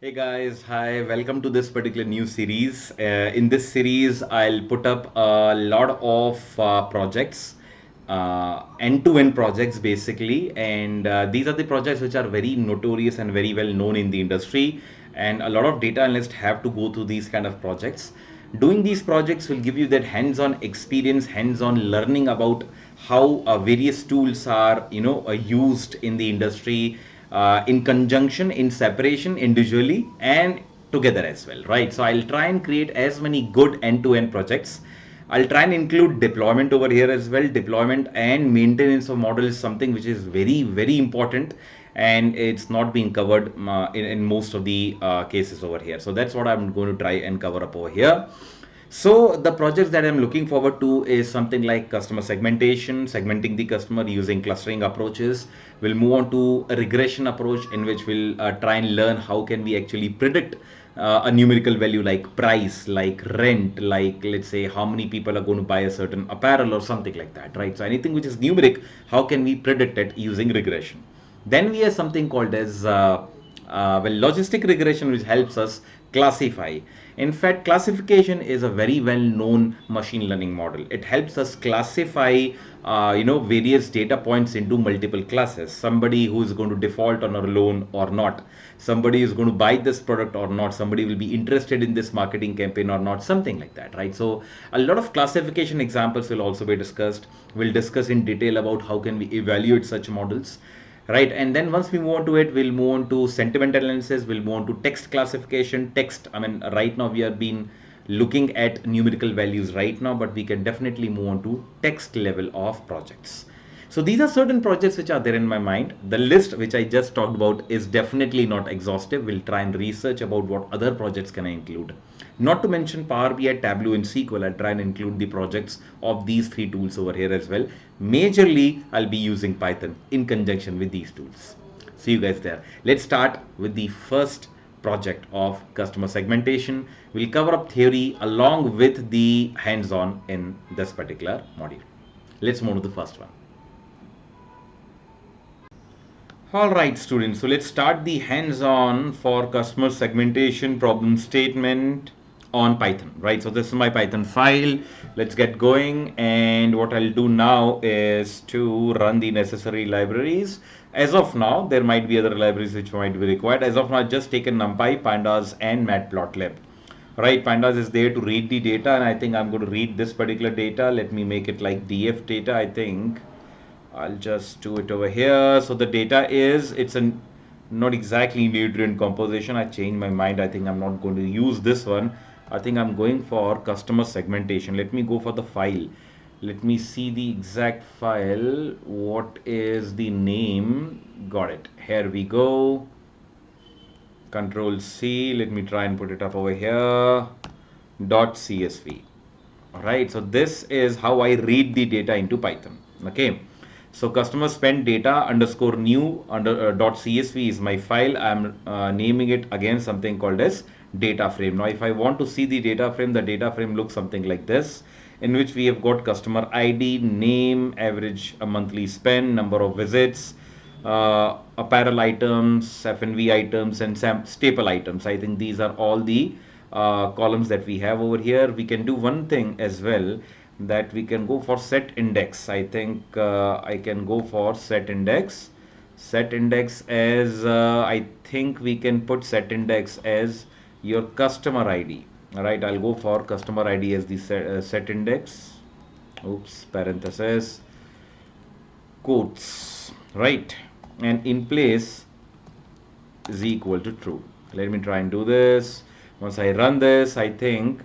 Hey guys, hi, welcome to this particular new series. In this series, I'll put up a lot of projects, end-to-end projects basically, and these are the projects which are very notorious and very well known in the industry, and a lot of data analysts have to go through these kind of projects. Doing these projects will give you that hands-on experience, hands-on learning about how various tools are, used in the industry, in conjunction, in separation, individually, and together as well, right? So I'll try and create as many good end-to-end projects. I'll try and include deployment over here as well. Deployment and maintenance of model is something which is very, very important, and it's not being covered in most of the cases over here. So that's what I'm going to try and cover up over here. So the projects that I'm looking forward to is something like customer segmentation, segmenting the customer using clustering approaches. We'll move on to a regression approach in which we'll try and learn how can we actually predict a numerical value like price, like rent, like let's say how many people are going to buy a certain apparel or something like that, right? So anything which is numeric, how can we predict it using regression? Then we have something called as logistic regression, which helps us classify. In fact, classification is a very well-known machine learning model. It helps us classify, various data points into multiple classes. Somebody who is going to default on a loan or not. Somebody is going to buy this product or not. Somebody will be interested in this marketing campaign or not. Something like that, right? So a lot of classification examples will also be discussed. We'll discuss in detail about how can we evaluate such models, right? And then once we move on to it, we'll move on to sentiment analysis, we'll move on to text classification. Text, I mean, right now we have been looking at numerical values right now, but we can definitely move on to text level of projects. So these are certain projects which are there in my mind. The list which I just talked about is definitely not exhaustive. We'll try and research about what other projects can I include. Not to mention Power BI, Tableau, and SQL. I'll try and include the projects of these three tools over here as well. Majorly, I'll be using Python in conjunction with these tools. See you guys there. Let's start with the first project of customer segmentation. We'll cover up theory along with the hands-on in this particular module. Let's move to the first one. All right, students. So let's start the hands-on for customer segmentation problem statement on Python, right? So this is my Python file. Let's get going. And what I'll do now is to run the necessary libraries. As of now, there might be other libraries which might be required. As of now, I've just taken NumPy, Pandas, and Matplotlib. Right, Pandas is there to read the data, and I think I'm going to read this particular data. Let me make it like DF data, I think. I'll just do it over here. So the data is, it's a not exactly nutrient composition. I changed my mind. I think I'm not going to use this one. I think I'm going for customer segmentation. Let me go for the file. Let me see the exact file. What is the name? Got it. Here we go. Control C. Let me try and put it up over here. .csv. All right. So this is how I read the data into Python. Okay. So customer spend data underscore new under .csv is my file. I'm naming it again something called as data frame. Now if I want to see the data frame looks something like this, in which we have got customer ID, name, average monthly spend, number of visits, apparel items, F&V items, and some staple items. I think these are all the columns that we have over here. We can do one thing as well, that we can go for set index. I think I can go for set index. Set index as I think we can put set index as your customer ID. All right, I'll go for customer ID as the set index. Oops, parenthesis, quotes, right? And in place is equal to true. Let me try and do this. Once I run this, I think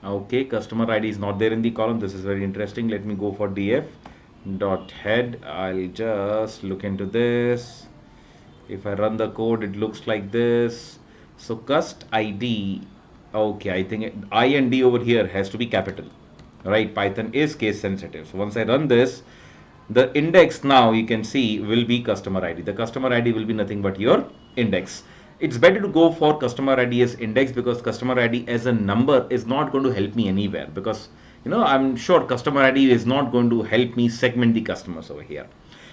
okay, customer ID is not there in the column. This is very interesting. Let me go for df dot head. I'll just look into this. If I run the code, it looks like this. So cust ID, okay, I think I and D over here has to be capital, right? Python is case sensitive. So once I run this, the index now you can see will be customer ID. The customer ID will be nothing but your index. It's better to go for customer ID as index, because customer ID as a number is not going to help me anywhere, because I'm sure customer ID is not going to help me segment the customers over here.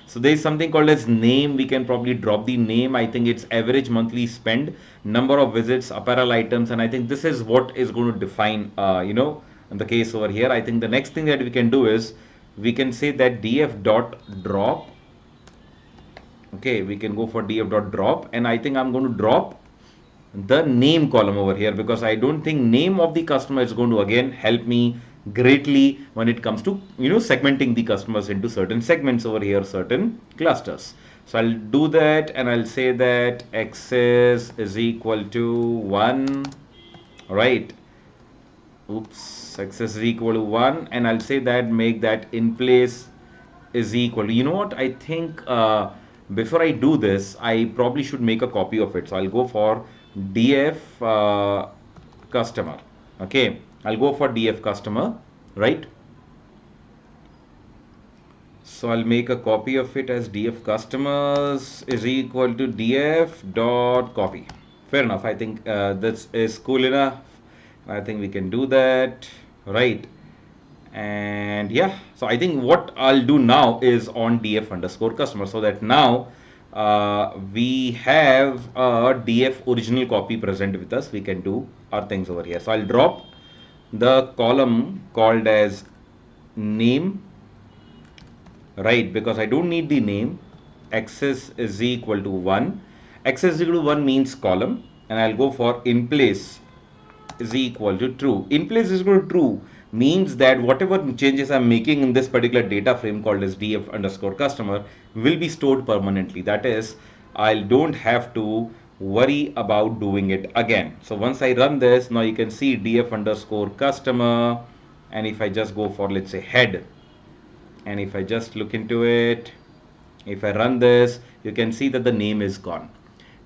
So there is something called as name. We can probably drop the name. I think it's average monthly spend, number of visits, apparel items, and I think this is what is going to define, the case over here. I think the next thing that we can do is we can say that df dot drop. Okay, we can go for df dot drop, and I think I'm going to drop the name column over here, because I don't think name of the customer is going to again help me greatly when it comes to segmenting the customers into certain segments over here, certain clusters. So I'll do that, and I'll say that access is equal to 1. Right, oops, access is equal to 1, and I'll say that make that in place is equal to, you know what, I think before I do this, I probably should make a copy of it. So I'll go for df customer. Okay, I'll go for df customer, right? So I'll make a copy of it as df customers is equal to df dot copy. Fair enough. I think this is cool enough. I think we can do that, right? And yeah, so I think what I'll do now is on df underscore customer, so that now we have a df original copy present with us. We can do our things over here. So I'll drop the column called as name, right? Because I don't need the name. Access is equal to 1. Access is equal to 1 means column, and I'll go for in place is equal to true. In place is equal to true means that whatever changes I'm making in this particular data frame called as df underscore customer will be stored permanently. That is, I don't have to worry about doing it again. So once I run this, now you can see df underscore customer, and if I just go for, let's say, head, and if I just look into it, if I run this, you can see that the name is gone.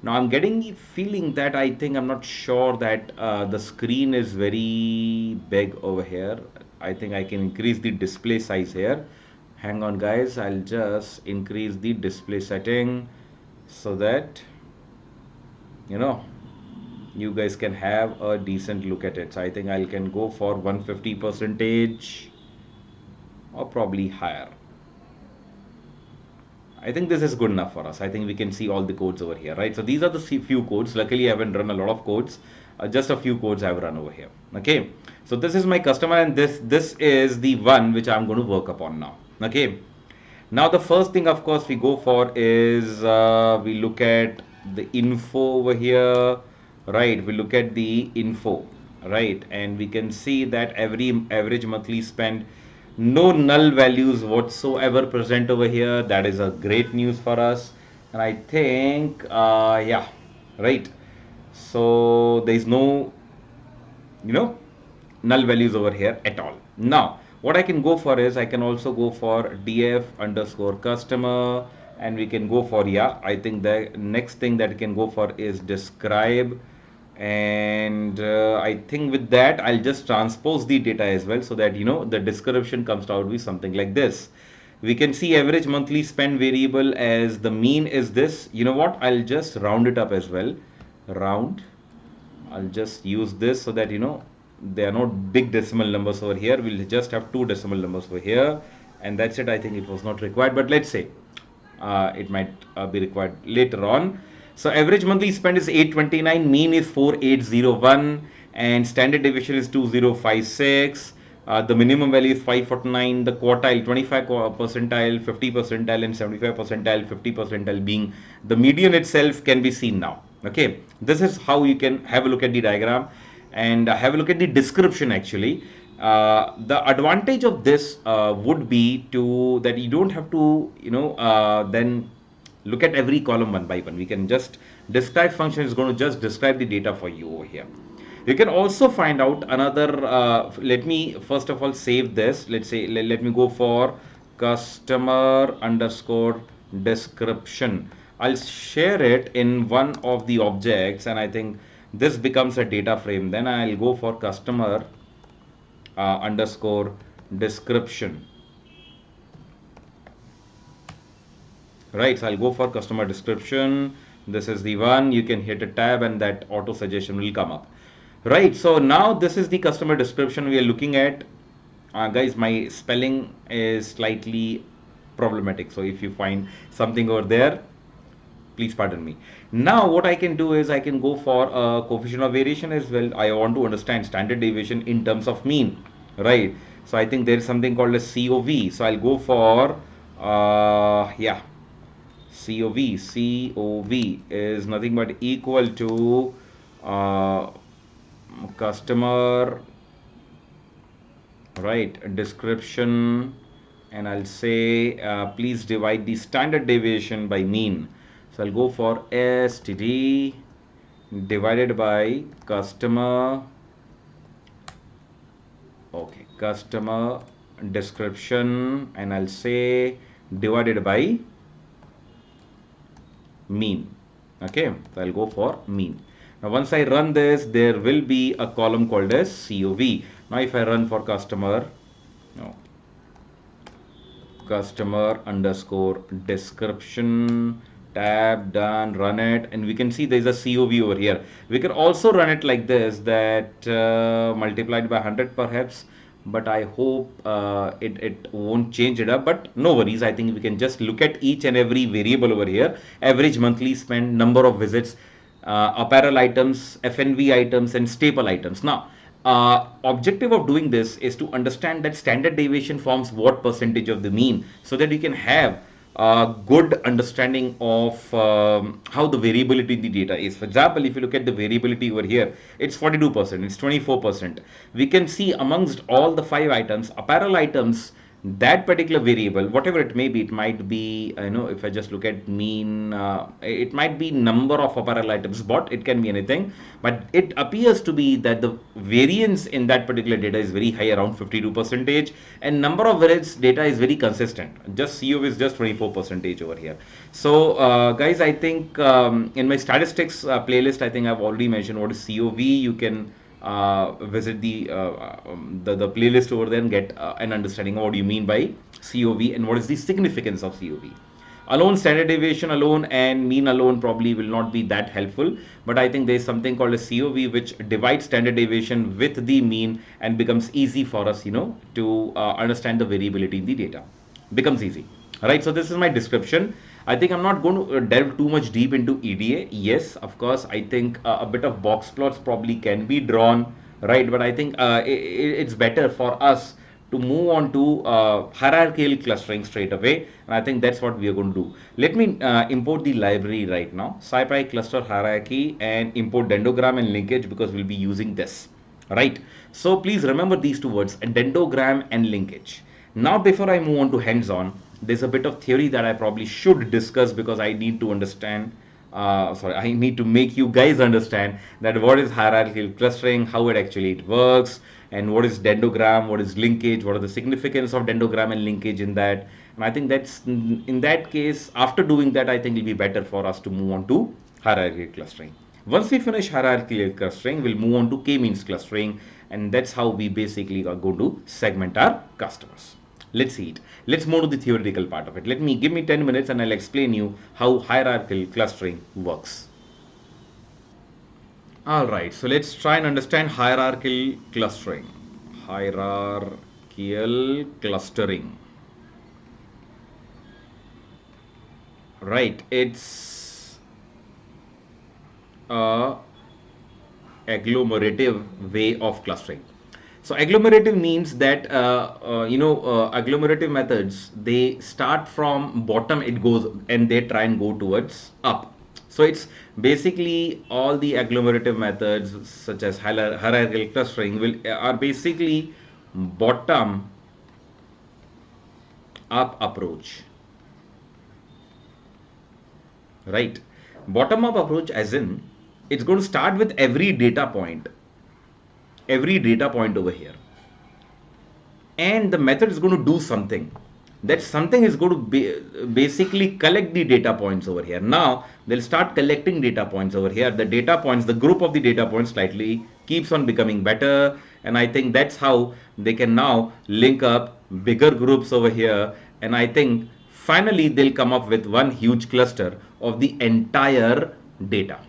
Now I'm getting the feeling that I think I'm not sure that the screen is very big over here. I think I can increase the display size here. Hang on guys, I'll just increase the display setting so that you guys can have a decent look at it. So I think I can go for 150 percentage or probably higher. I think this is good enough for us. I think we can see all the codes over here, right? So these are the few codes. Luckily, I haven't run a lot of codes. Just a few codes I've run over here. Okay. So this is my customer, and this is the one which I'm going to work upon now. Okay. Now the first thing, of course, we go for is we look at the info over here, right? We look at the info, right? And we can see that every average monthly spend, no null values whatsoever present over here. That is a great news for us, and I think yeah, right, so there is no null values over here at all. Now what I can go for is I can also go for df underscore customer, and we can go for, yeah, I think the next thing that we can go for is describe, and I think with that I'll just transpose the data as well, so that the description comes out with something like this. We can see average monthly spend variable as the mean is this. You know what, I'll just round it up as well. Round, I'll just use this so that there are not big decimal numbers over here. We'll just have 2 decimal numbers over here, and that's it. I think it was not required, but let's say it might be required later on. So average monthly spend is 829, mean is 4801, and standard deviation is 2056. The minimum value is 549. The quartile, 25 percentile, 50 percentile, and 75 percentile, 50 percentile being the median itself can be seen now. Okay, this is how you can have a look at the diagram and have a look at the description actually. The advantage of this would be that you don't have to then look at every column one by one. We can just describe function is going to just describe the data for you over here. You can also find out another let me first of all save this. Let's say let me go for customer underscore description. I'll share it in one of the objects, and I think this becomes a data frame. Then I'll go for customer underscore description. Right, so I'll go for customer description. This is the one. You can hit a tab and that auto suggestion will come up. Right, so now this is the customer description we are looking at. Guys, my spelling is slightly problematic. So if you find something over there, please pardon me. Now what I can do is I can go for a coefficient of variation as well. I want to understand standard deviation in terms of mean, right? So I think there is something called a COV. So I'll go for yeah, COV. COV is nothing but equal to uh, customer, right, description, and I'll say please divide the standard deviation by mean. So I'll go for STD divided by customer, okay, customer description, and I'll say divided by mean. Okay, so I'll go for mean. Now once I run this, there will be a column called as COV. Now if I run for customer, no, customer underscore description tab, done, run it, and we can see there's a COV over here. We can also run it like this, that multiplied by 100 perhaps, but I hope it won't change it up, but no worries. I think we can just look at each and every variable over here: average monthly spend, number of visits, apparel items, FNV items, and staple items. Now objective of doing this is to understand that standard deviation forms what percentage of the mean, so that you can have a good understanding of how the variability in the data is. For example, if you look at the variability over here, it's 42%, it's 24%. We can see amongst all the 5 items, apparel items, that particular variable, whatever it may be, it might be, if I just look at mean, it might be number of apparel items bought, it can be anything, but it appears to be that the variance in that particular data is very high, around 52%, and number of visits data is very consistent. Just CO is just 24% over here. So guys, I think in my statistics playlist, I think I've already mentioned what is COV. You can visit the playlist over there and get an understanding of what you mean by COV and what is the significance of COV. Alone, standard deviation alone and mean alone probably will not be that helpful, but I think there is something called a COV which divides standard deviation with the mean and becomes easy for us, to understand the variability in the data. Becomes easy. Alright, so this is my description. I think I'm not going to delve too much deep into EDA. Yes, of course, I think a bit of box plots probably can be drawn, right? But I think it's better for us to move on to hierarchical clustering straight away. And I think that's what we are going to do. Let me import the library right now, SciPy cluster hierarchy, and import dendrogram and linkage, because we'll be using this, right? So please remember these two words, dendrogram and linkage. Now, before I move on to hands-on, there's a bit of theory that I probably should discuss, because I need to understand, I need to make you guys understand that what is hierarchical clustering, how it actually works, and what is dendrogram, what is linkage, what are the significance of dendrogram and linkage in that. And I think that's, in that case, after doing that, I think it'll be better for us to move on to hierarchical clustering. Once we finish hierarchical clustering, we'll move on to k-means clustering, and that's how we basically are going to segment our customers. Let's see it. Let's move to the theoretical part of it. Give me 10 minutes and I'll explain you how hierarchical clustering works. Alright, so let's try and understand hierarchical clustering. Hierarchical clustering. Right, it's a agglomerative way of clustering. So agglomerative means that agglomerative methods, they start from bottom, it goes, and they try and go towards up. So it's basically all the agglomerative methods such as hierarchical clustering are basically bottom up approach, right? Bottom up approach, as in it's going to start with every data point over here, and the method is going to do something. That something is going to basically collect the data points over here. Now they'll start collecting data points over here. The data points, the group of the data points slightly keeps on becoming better, and I think that's how they can now link up bigger groups over here, and I think finally they'll come up with one huge cluster of the entire data.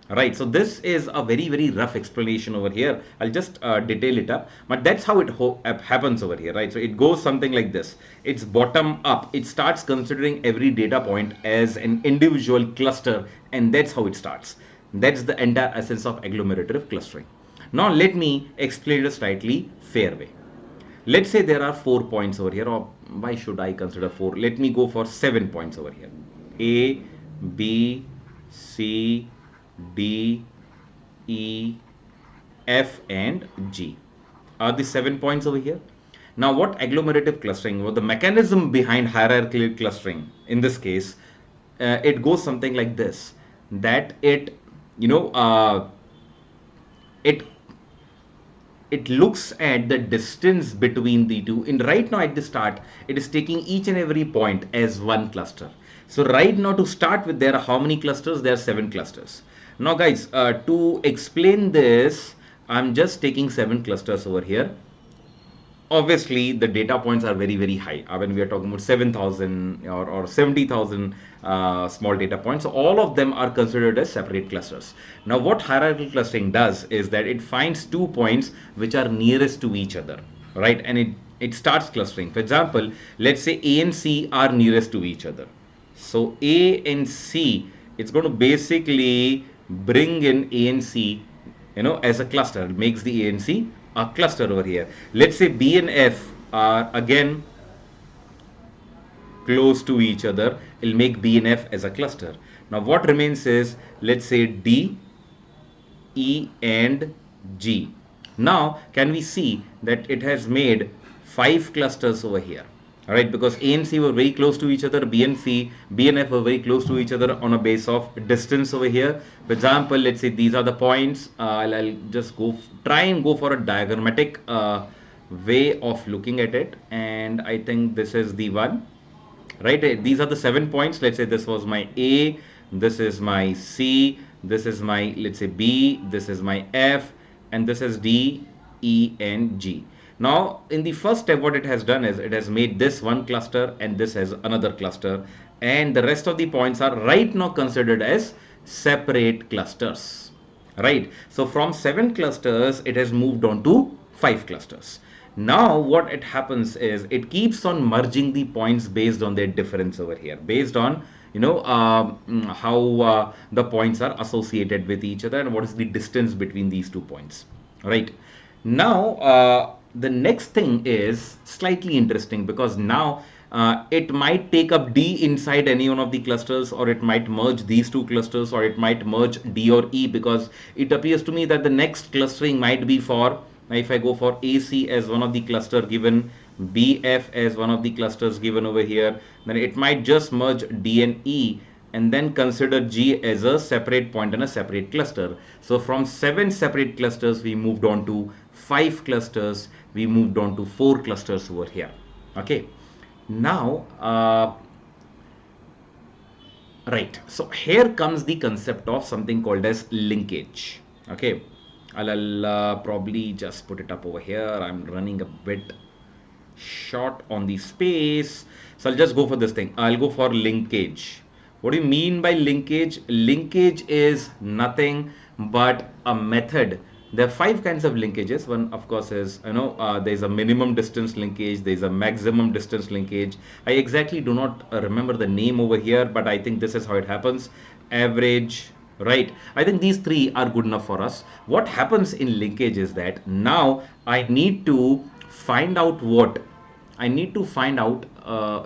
Right, so this is a very rough explanation over here. I'll just detail it up, but that's how it happens over here, right? So it goes something like this. It's bottom up. It starts considering every data point as an individual cluster, and that's how it starts. That's the entire essence of agglomerative clustering. Now let me explain it a slightly fair way. Let's say there are 4 points over here, or why should I consider four? Let me go for 7 points over here. A, B, C, D, E, F, and G are the 7 points over here. Now, what agglomerative clustering, what the mechanism behind hierarchical clustering in this case, it goes something like this: that you know, uh, it it looks at the distance between the two. And right now at the start, it is taking each and every point as one cluster. So right now, to start with, there are how many clusters? There are 7 clusters. Now guys, to explain this, I'm just taking 7 clusters over here. Obviously the data points are very high. When we are talking about 7,000 or 70,000 small data points, so all of them are considered as separate clusters. Now what hierarchical clustering does is that it finds 2 points which are nearest to each other, right? And it starts clustering. For example, let's say A and C are nearest to each other. So A and C, it's going to basically bring in A and C, as a cluster. It makes the A and C a cluster over here. Let's say B and F are again close to each other. It'll make B and F as a cluster. Now what remains is, let's say D, E, and G. Now can we see that it has made 5 clusters over here? All right, because A and C were very close to each other, B and F were very close to each other on a base of distance over here. For example, let's say these are the points. I'll just try and go for a diagrammatic way of looking at it, and I think this is the one. Right, these are the 7 points. Let's say this was my A, this is my C, this is my, let's say, B, this is my F, and this is D, E, and G. Now in the first step, what it has done is it has made this one cluster and this as another cluster, and the rest of the points are right now considered as separate clusters. Right, so from 7 clusters it has moved on to 5 clusters. Now what it happens is it keeps on merging the points based on their difference over here, based on how the points are associated with each other and what is the distance between these 2 points. Right, now the next thing is slightly interesting, because now it might take up D inside any one of the clusters, or it might merge these 2 clusters, or it might merge D or E, because it appears to me that the next clustering might be for, if I go for AC as one of the cluster given, BF as one of the clusters given over here, then it might just merge D and E and then consider G as a separate point and a separate cluster. So from 7 separate clusters we moved on to 5 clusters, we moved on to 4 clusters over here. Okay, now right, so here comes the concept of something called as linkage. Okay, I'll probably just put it up over here. I'm running a bit short on the space, so I'll just go for this thing. I'll go for linkage. What do you mean by linkage? Linkage is nothing but a method. There are 5 kinds of linkages. One, of course, is, there's a minimum distance linkage, there's a maximum distance linkage. I exactly do not remember the name over here, but I think this is how it happens. Average. Right, I think these 3 are good enough for us. What happens in linkage is that now I need to find out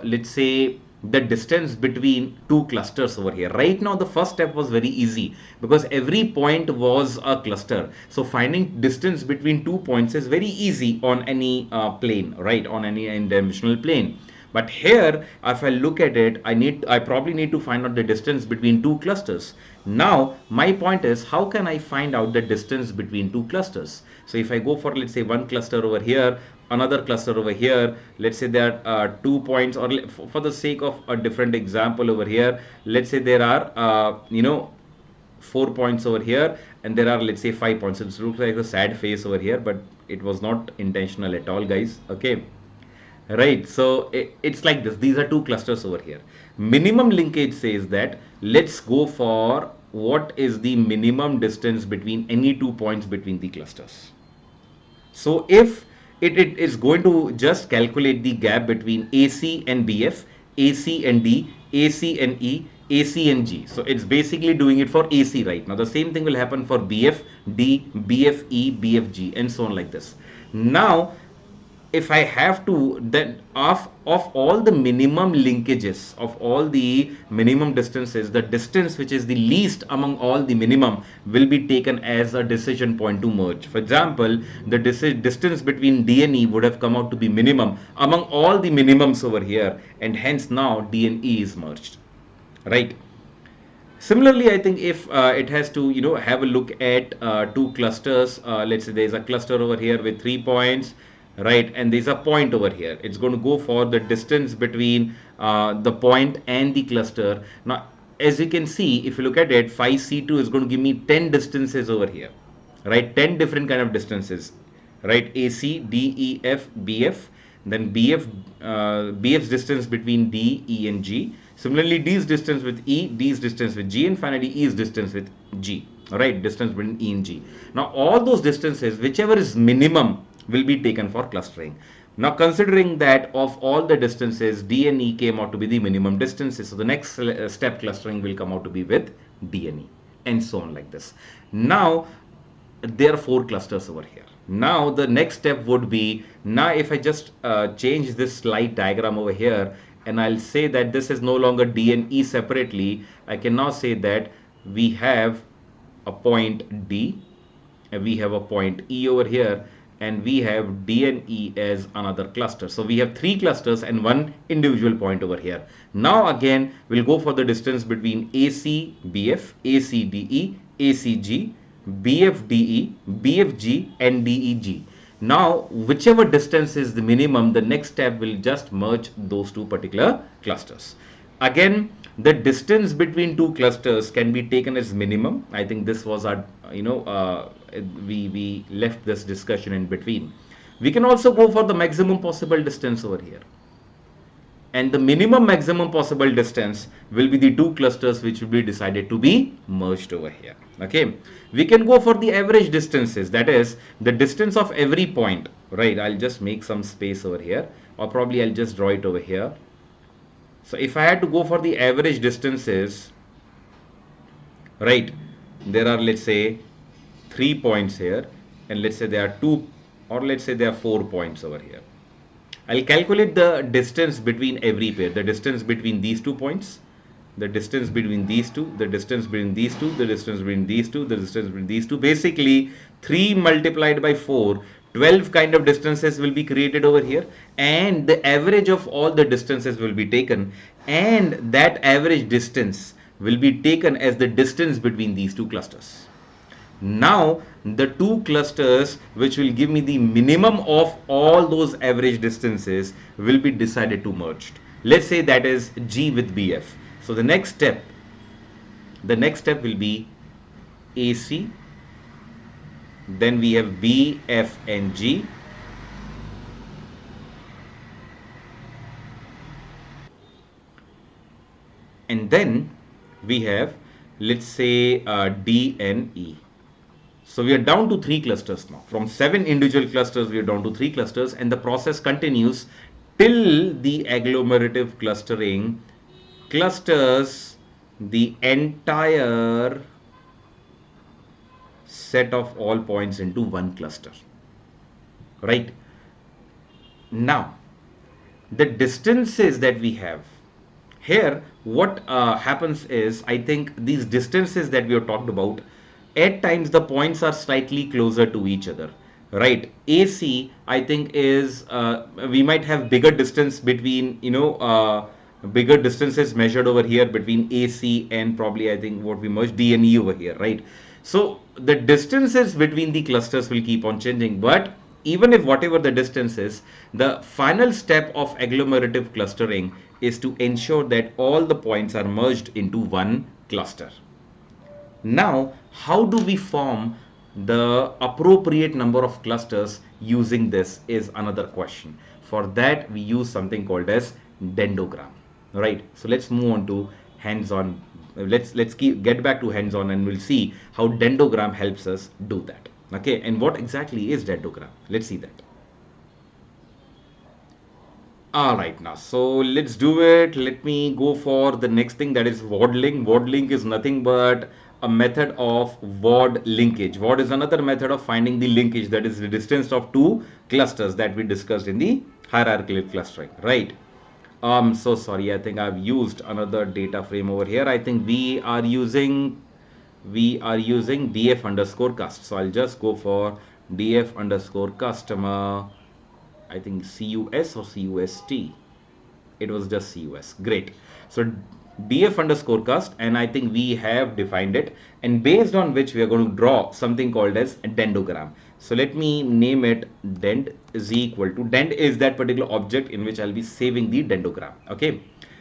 let's say the distance between 2 clusters over here. Right now the first step was very easy because every point was a cluster, so finding distance between 2 points is very easy on any plane, right, on any n-dimensional plane. But here, if I look at it, I probably need to find out the distance between 2 clusters. Now, my point is, how can I find out the distance between 2 clusters? So if I go for, let's say, one cluster over here, another cluster over here, let's say there are 2 points, or for the sake of a different example over here, let's say there are, 4 points over here, and there are, let's say, 5 points. It looks like a sad face over here, but it was not intentional at all, guys. Okay. Right, so it's like this. These are 2 clusters over here. Minimum linkage says that let's go for what is the minimum distance between any 2 points between the clusters. So if it is going to just calculate the gap between AC and BF, AC and D, AC and E, AC and G. So it's basically doing it for AC right now. The same thing will happen for BF, D, BFE, BFG, and so on like this. Now if I have to, then of all the minimum linkages, of all the minimum distances, the distance which is the least among all the minimum will be taken as a decision point to merge. For example, the distance between D and E would have come out to be minimum among all the minimums over here, and hence now D and E is merged, right? Similarly, I think if it has to, have a look at two clusters, let's say there's a cluster over here with 3 points, right? And there's a point over here. It's going to go for the distance between the point and the cluster. Now, as you can see, if you look at it, 5C2 is going to give me 10 distances over here, right? 10 different kind of distances, right? AC, D, E, F, BF, then BF, BF's distance between D, E, and G. Similarly, D's distance with E, D's distance with G, and finally E's distance with G. All right, distance between E and G. Now, all those distances, whichever is minimum, will be taken for clustering. Now, considering that of all the distances, D and E came out to be the minimum distances. So, the next step clustering will come out to be with D and E, and so on like this. Now, there are 4 clusters over here. Now the next step would be, now if I just change this slide diagram over here, and I'll say that this is no longer D and E separately, I can now say that we have a point D, and we have a point E over here, and we have D and E as another cluster. So we have 3 clusters and 1 individual point over here. Now again, we'll go for the distance between AC BF, AC DE, AC G, BFDE, BFG, and DEG. Now, whichever distance is the minimum, the next step will just merge those 2 particular clusters. Again, the distance between 2 clusters can be taken as minimum. I think this was our, we left this discussion in between. We can also go for the maximum possible distance over here. And the minimum maximum possible distance will be the 2 clusters which will be decided to be merged over here. Okay, we can go for the average distances, that is the distance of every point, right? I'll just make some space over here, or probably I'll just draw it over here. So if I had to go for the average distances, right, there are, let's say, 3 points here, and let's say there are 2, or let's say there are 4 points over here. I'll calculate the distance between every pair, the distance between these 2 points, the distance between these 2, the distance between these 2, the distance between these 2, the distance between these 2. Basically, 3 multiplied by 4, 12 kind of distances will be created over here, and the average of all the distances will be taken, and that average distance will be taken as the distance between these 2 clusters. Now the 2 clusters which will give me the minimum of all those average distances will be decided to merge. Let's say that is G with BF. So the next step will be AC, then we have B, F, and G, and then we have, let's say, D and E. So we are down to 3 clusters now. From 7 individual clusters, we are down to 3 clusters, and the process continues till the agglomerative clustering clusters the entire set of all points into one cluster. Right? Now, the distances that we have here, what happens is, I think these distances that we have talked about, at times the points are slightly closer to each other, right? AC, I think, is we might have bigger distance between, bigger distances measured over here between AC and probably, I think, what we merged D and E over here, right? So the distances between the clusters will keep on changing, but even if whatever the distance is, the final step of agglomerative clustering is to ensure that all the points are merged into one cluster. Now, how do we form the appropriate number of clusters using this is another question. For that, we use something called as dendrogram, right? So let's move on to hands-on. Let's get back to hands-on, and we'll see how dendrogram helps us do that. Okay, and what exactly is dendrogram? Let's see that. All right, now, so let's do it. Let me go for the next thing, that is waddling. Waddling is nothing but a method of word linkage. Word is another method of finding the linkage, that is the distance of two clusters that we discussed in the hierarchical clustering, right? So sorry, I think I've used another data frame over here. I think we are using df underscore cust. So I'll just go for df underscore customer. I think CUS or CUST. It was just CUS. Great. So df underscore cust, and I think we have defined it, and based on which we are going to draw something called as a dendrogram. So let me name it dend is equal to, dend is that particular object in which I'll be saving the dendrogram. Okay.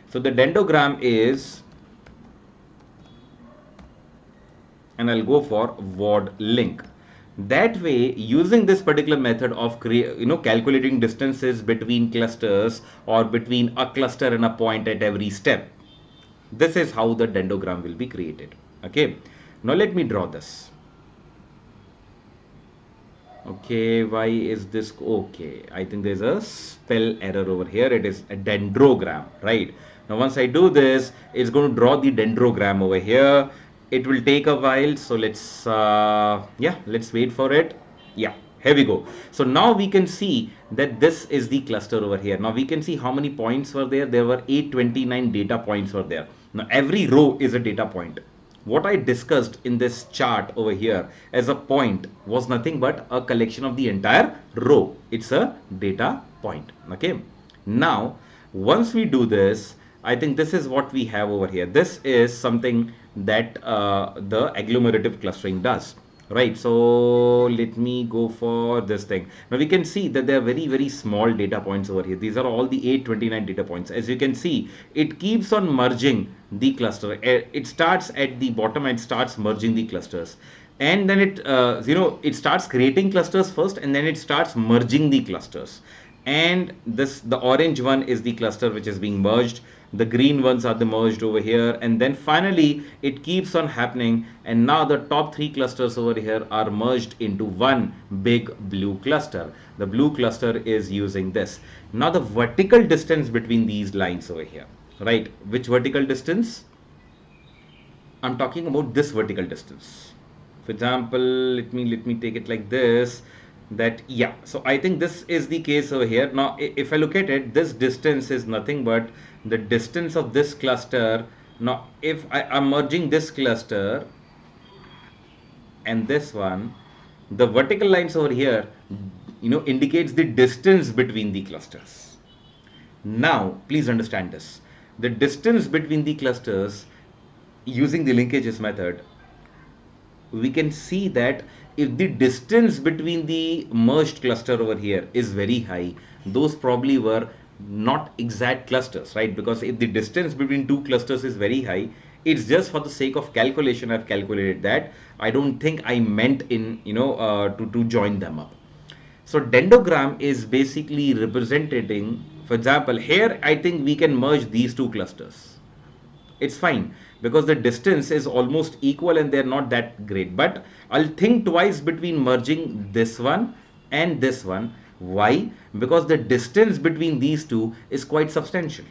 So the dendrogram is, and I'll go for word link. That way, using this particular method of calculating distances between clusters or between a cluster and a point at every step, this is how the dendrogram will be created. Okay, now let me draw this. Okay, why is this? Okay, I think there's a spell error over here. It is a dendrogram, right? Now, once I do this, it's going to draw the dendrogram over here. It will take a while, so let's wait for it. Yeah, here we go. So now we can see that this is the cluster over here. Now we can see how many points were there. There were 829 data points were there. Now every row is a data point. What I discussed in this chart over here as a point was nothing but a collection of the entire row. It's a data point. Okay. Now, once we do this, I think this is what we have over here. This is something that the agglomerative clustering does. Right, so let me go for this thing. Now we can see that there are very, very small data points over here. These are all the 829 data points. As you can see, it keeps on merging the cluster. It starts at the bottom and starts merging the clusters. And then it starts creating clusters first, and then it starts merging the clusters. And the orange one is the cluster which is being merged, the green ones are the merged over here, and then finally it keeps on happening, and now the top three clusters over here are merged into one big blue cluster. The blue cluster is using this. Now the vertical distance between these lines over here, right? Which vertical distance? I'm talking about this vertical distance. For example, let me take it like this, that yeah, so I think this is the case over here. Now if I look at it, this distance is nothing but the distance of this cluster. Now if I am merging this cluster and this one, the vertical lines over here indicates the distance between the clusters. Now please understand this, the distance between the clusters using the linkages method, we can see that if the distance between the merged cluster over here is very high, those probably were not exact clusters, right? Because if the distance between two clusters is very high, it's just for the sake of calculation I've calculated that. I don't think I meant in to join them up. So dendrogram is basically representing, for example, here I think we can merge these two clusters. It's fine because the distance is almost equal and they're not that great, but I'll think twice between merging this one and this one. Why? Because the distance between these two is quite substantial.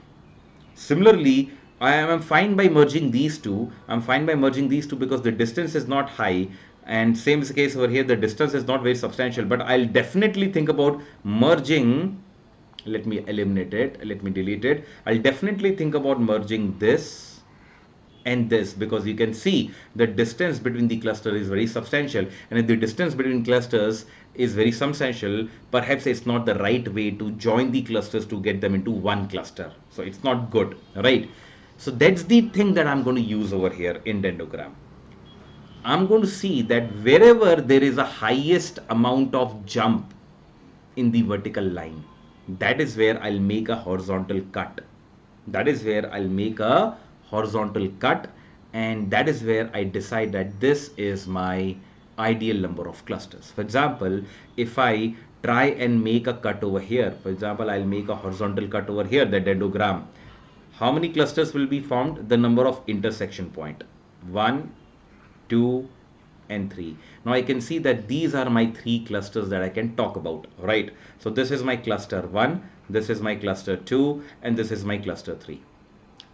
Similarly, I am fine by merging these two. I'm fine by merging these two because the distance is not high, and same is the case over here, the distance is not very substantial, but I'll definitely think about merging. Let me eliminate it, let me delete it. I'll definitely think about merging this and this, because you can see the distance between the cluster is very substantial, and if the distance between clusters is very substantial, perhaps it's not the right way to join the clusters to get them into one cluster, so it's not good, right? So that's the thing that I'm going to use over here in dendrogram. I'm going to see that wherever there is a highest amount of jump in the vertical line, that is where I'll make a horizontal cut. That is where I'll make a horizontal cut, and that is where I decide that this is my ideal number of clusters. For example, if I try and make a cut over here, for example, I'll make a horizontal cut over here, the dendrogram. How many clusters will be formed? The number of intersection point, 1, 2 and 3. Now I can see that these are my 3 clusters that I can talk about, right? So this is my cluster 1, this is my cluster 2, and this is my cluster 3.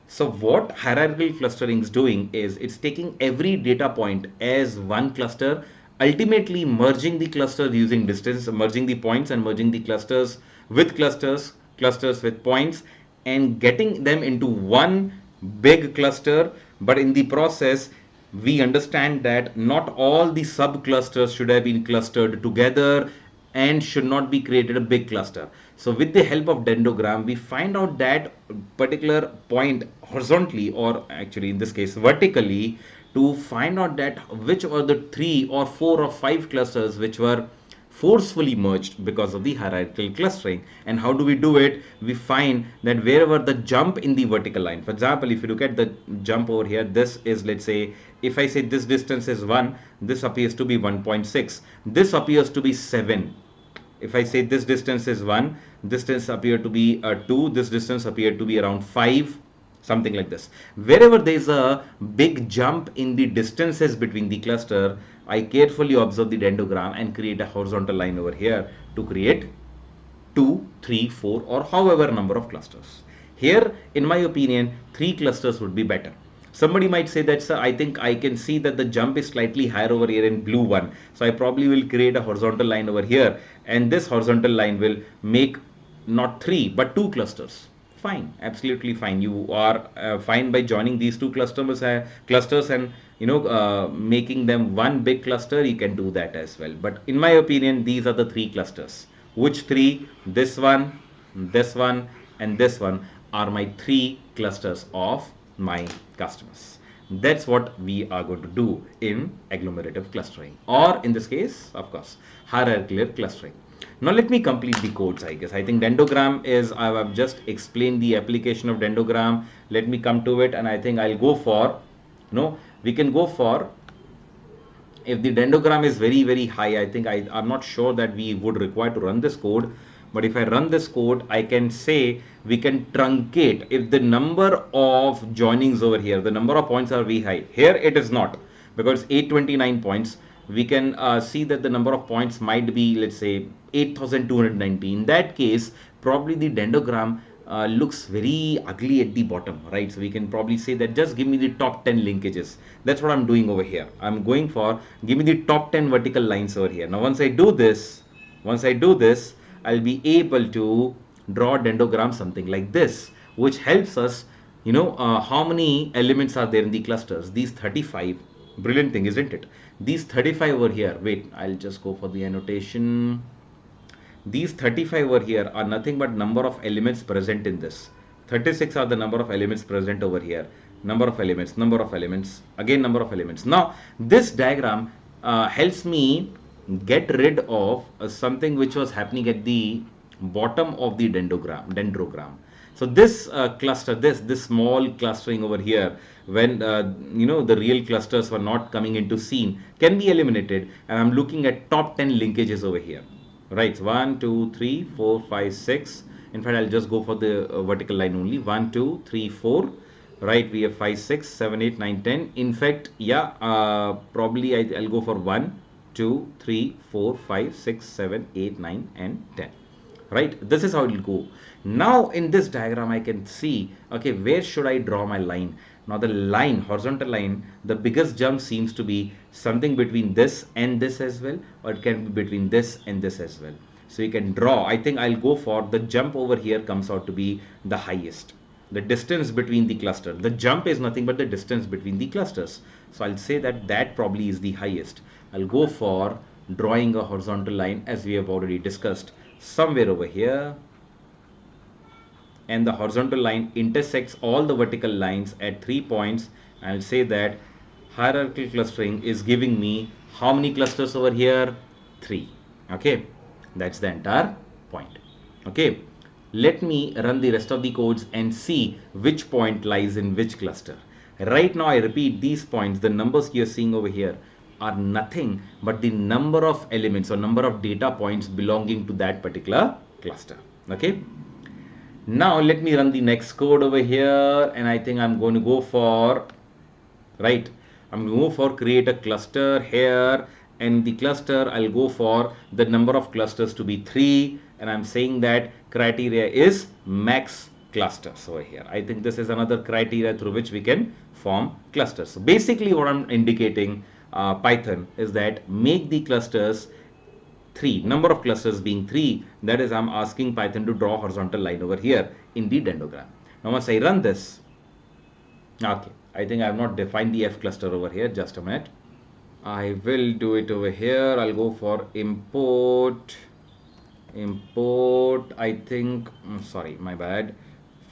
So what hierarchical clustering is doing is it's taking every data point as one cluster, ultimately merging the clusters using distance, merging the points and merging the clusters with clusters, clusters with points, and getting them into one big cluster. But in the process, we understand that not all the sub clusters should have been clustered together and should not be created a big cluster. So with the help of dendrogram, we find out that particular point horizontally, or actually in this case vertically, to find out that which were the 3 or 4 or 5 clusters which were forcefully merged because of the hierarchical clustering. And how do we do it? We find that wherever the jump in the vertical line, for example, if you look at the jump over here, this is, let's say, if I say this distance is 1, this appears to be 1.6, this appears to be 7. If I say this distance is 1, this distance appear to be 2, this distance appear to be around 5, something like this. Wherever there is a big jump in the distances between the cluster, I carefully observe the dendrogram and create a horizontal line over here to create 2, 3, 4 or however number of clusters. Here, in my opinion, 3 clusters would be better. Somebody might say that, sir, I think I can see that the jump is slightly higher over here in blue one. So I probably will create a horizontal line over here, and this horizontal line will make not 3 but 2 clusters. Fine, absolutely fine. You are fine by joining these two clusters and making them one big cluster. You can do that as well. But in my opinion, these are the 3 clusters. Which 3? This one, and this one are my 3 clusters of my customers. That's what we are going to do in agglomerative clustering, or in this case, of course, hierarchical clustering. Now let me complete the codes, I guess. I think dendrogram is, I've just explained the application of dendrogram. Let me come to it, and I think I'll go for, we can go for, if the dendrogram is very, very high, I think I'm not sure that we would require to run this code. But if I run this code, I can say we can truncate if the number of joinings over here, the number of points are very high. Here it is not, because 829 points. We can see that the number of points might be, let's say, 8290. In that case, probably the dendrogram looks very ugly at the bottom, right? So we can probably say that just give me the top 10 linkages. That's what I'm doing over here. I'm going for, give me the top 10 vertical lines over here. Now once I do this, I'll be able to draw a dendrogram something like this, which helps us, how many elements are there in the clusters. These 35, brilliant thing, isn't it? These 35 over here, wait, I'll just go for the annotation. These 35 over here are nothing but number of elements present in this. 36 are the number of elements present over here. Number of elements, again number of elements. Now, this diagram helps me get rid of something which was happening at the bottom of the dendrogram. So this cluster, this small clustering over here, when the real clusters were not coming into scene, can be eliminated. And I'm looking at top 10 linkages over here. Right, 1, 2, 3, 4, 5, 6. In fact, I'll just go for the vertical line only. 1, 2, 3, 4. Right, we have 5, 6, 7, 8, 9, 10. In fact, yeah, probably I'll go for 1, 2, 3, 4, 5, 6, 7, 8, 9, and 10. Right, this is how it will go. Now in this diagram, I can see, okay, where should I draw my line? Now the line, horizontal line, the biggest jump seems to be something between this and this as well, or it can be between this and this as well. So you can draw, I think I'll go for the jump over here comes out to be the highest. The distance between the cluster. The jump is nothing but the distance between the clusters. So I'll say that that probably is the highest. I'll go for drawing a horizontal line as we have already discussed somewhere over here. And the horizontal line intersects all the vertical lines at 3 points. I'll say that hierarchical clustering is giving me how many clusters over here? 3. Okay, that's the entire point. Okay, let me run the rest of the codes and see which point lies in which cluster. Right now, I repeat, these points, the numbers you're seeing over here, are nothing but the number of elements or number of data points belonging to that particular cluster. Okay. Now let me run the next code over here, and I think I'm going to go for, right, I'm going to go for create a cluster here, and the cluster I'll go for the number of clusters to be 3, and I'm saying that criteria is max clusters over here. I think this is another criteria through which we can form clusters. So basically what I'm indicating Python is that make the clusters 3, number of clusters being 3. That is, I'm asking Python to draw a horizontal line over here in the dendrogram. Now once I run this, okay, I think I have not defined the F cluster over here. Just a minute. I will do it over here. I'll go for import. I think, sorry, my bad.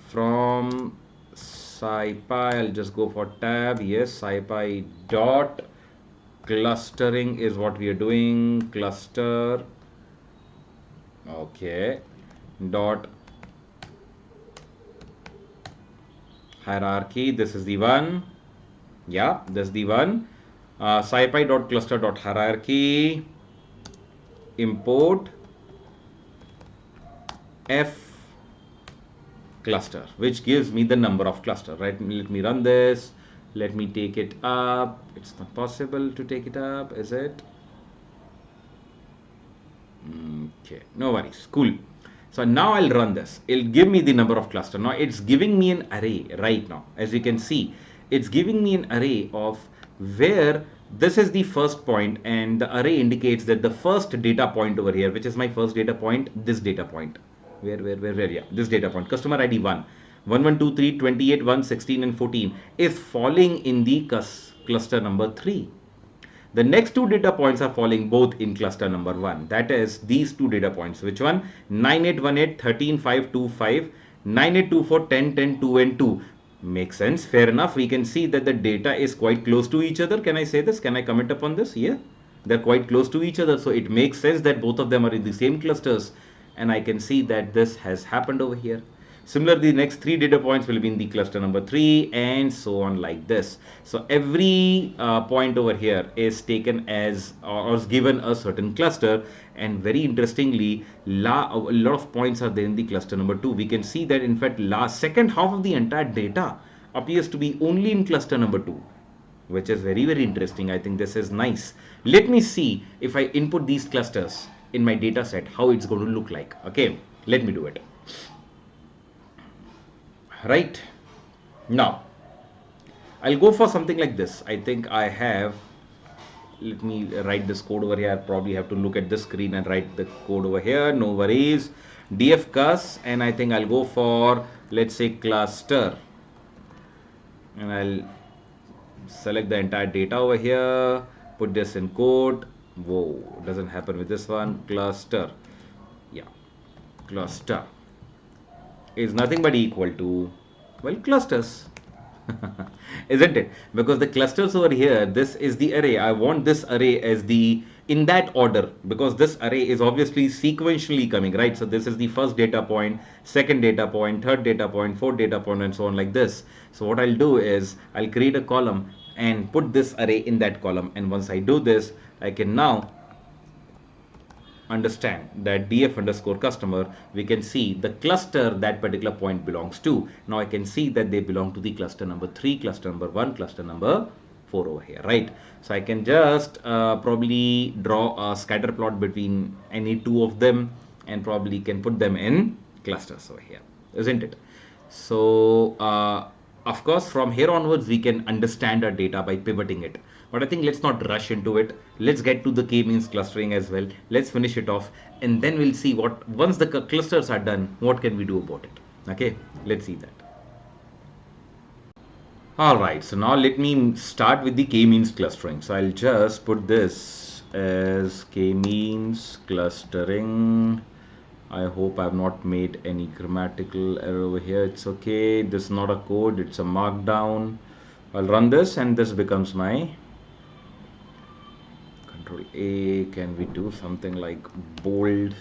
From SciPy, I'll just go for tab. Yes, SciPy dot clustering is what we are doing. Cluster. Okay. Dot hierarchy. This is the one. Yeah, this is the one. SciPy dot cluster dot hierarchy. Import F cluster, which gives me the number of cluster, right? Let me run this. Let me take it up. It's not possible to take it up, is it? Okay, no worries. Cool. So now I'll run this. It'll give me the number of cluster. Now it's giving me an array right now. As you can see, it's giving me an array of where this is the first point, and the array indicates that the first data point over here, which is my first data point, this data point. Where, yeah, this data point, customer ID 1, 1, 2, 3, 28, 1, 16, and 14 is falling in the cluster number 3. The next two data points are falling both in cluster number 1. That is these two data points. Which one? 9818, 13, 5, 2, 5, 9824, 10, 10, 2, and 2. Makes sense. Fair enough. We can see that the data is quite close to each other. Can I say this? Can I comment upon this? Yeah. They're quite close to each other. So it makes sense that both of them are in the same clusters. And I can see that this has happened over here. Similarly, the next 3 data points will be in the cluster number 3, and so on like this. So every point over here is taken as or is given a certain cluster, and very interestingly, a lot of points are there in the cluster number 2. We can see that in fact second half of the entire data appears to be only in cluster number 2, which is very, very interesting. I think this is nice. Let me see if I input these clusters in my data set, how it's going to look like. Okay, let me do it. Right now, I'll go for something like this. I think I have, let me write this code over here. I probably have to look at this screen and write the code over here. No worries. df cus, and I think I'll go for, let's say, cluster, and I'll select the entire data over here, put this in quote. Whoa, doesn't happen with this one. Cluster, yeah, cluster is nothing but equal to, well, clusters. Isn't it? Because the clusters over here, this is the array. I want this array as the, in that order, because this array is obviously sequentially coming, right? So this is the first data point, second data point, third data point, fourth data point, and so on like this. So what I'll do is I'll create a column and put this array in that column. And once I do this, I can now understand that df underscore customer, we can see the cluster that particular point belongs to. Now I can see that they belong to the cluster number 3, cluster number 1, cluster number 4 over here, right? So I can just probably draw a scatter plot between any two of them, and probably can put them in clusters over here, isn't it? So of course, from here onwards, we can understand our data by pivoting it. But I think let's not rush into it. Let's get to the k-means clustering as well. Let's finish it off, and then we'll see what, once the clusters are done, what can we do about it. Okay, let's see that. All right, so now let me start with the k-means clustering. So I'll just put this as k-means clustering. I hope I've not made any grammatical error over here. It's okay. This is not a code, it's a markdown. I'll run this, and this becomes my Control A. Can we do something like bold?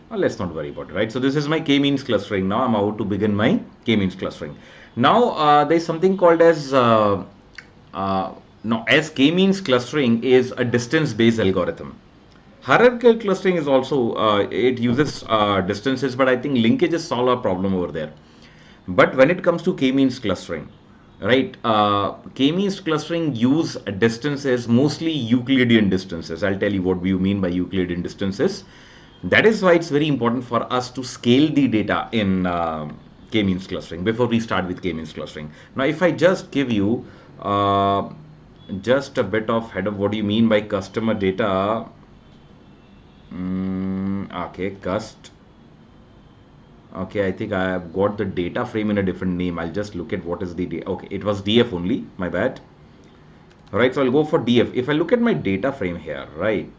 Well, let's not worry about it, right? So this is my k-means clustering. Now I'm about to begin my k-means clustering. Now there's something called as as k-means clustering is a distance-based algorithm. Hierarchical clustering is also, it uses distances, but I think linkages solve our problem over there. But when it comes to k-means clustering, right? K-means clustering use distances, mostly Euclidean distances. I'll tell you what we mean by Euclidean distances. That is why it's very important for us to scale the data in k-means clustering before we start with k-means clustering. Now, if I just give you just a bit of head of what do you mean by customer data. Okay, Okay, I think I have got the data frame in a different name. I'll just look at what is the okay, it was DF only, my bad. Right, so I'll go for DF. If I look at my data frame here, right,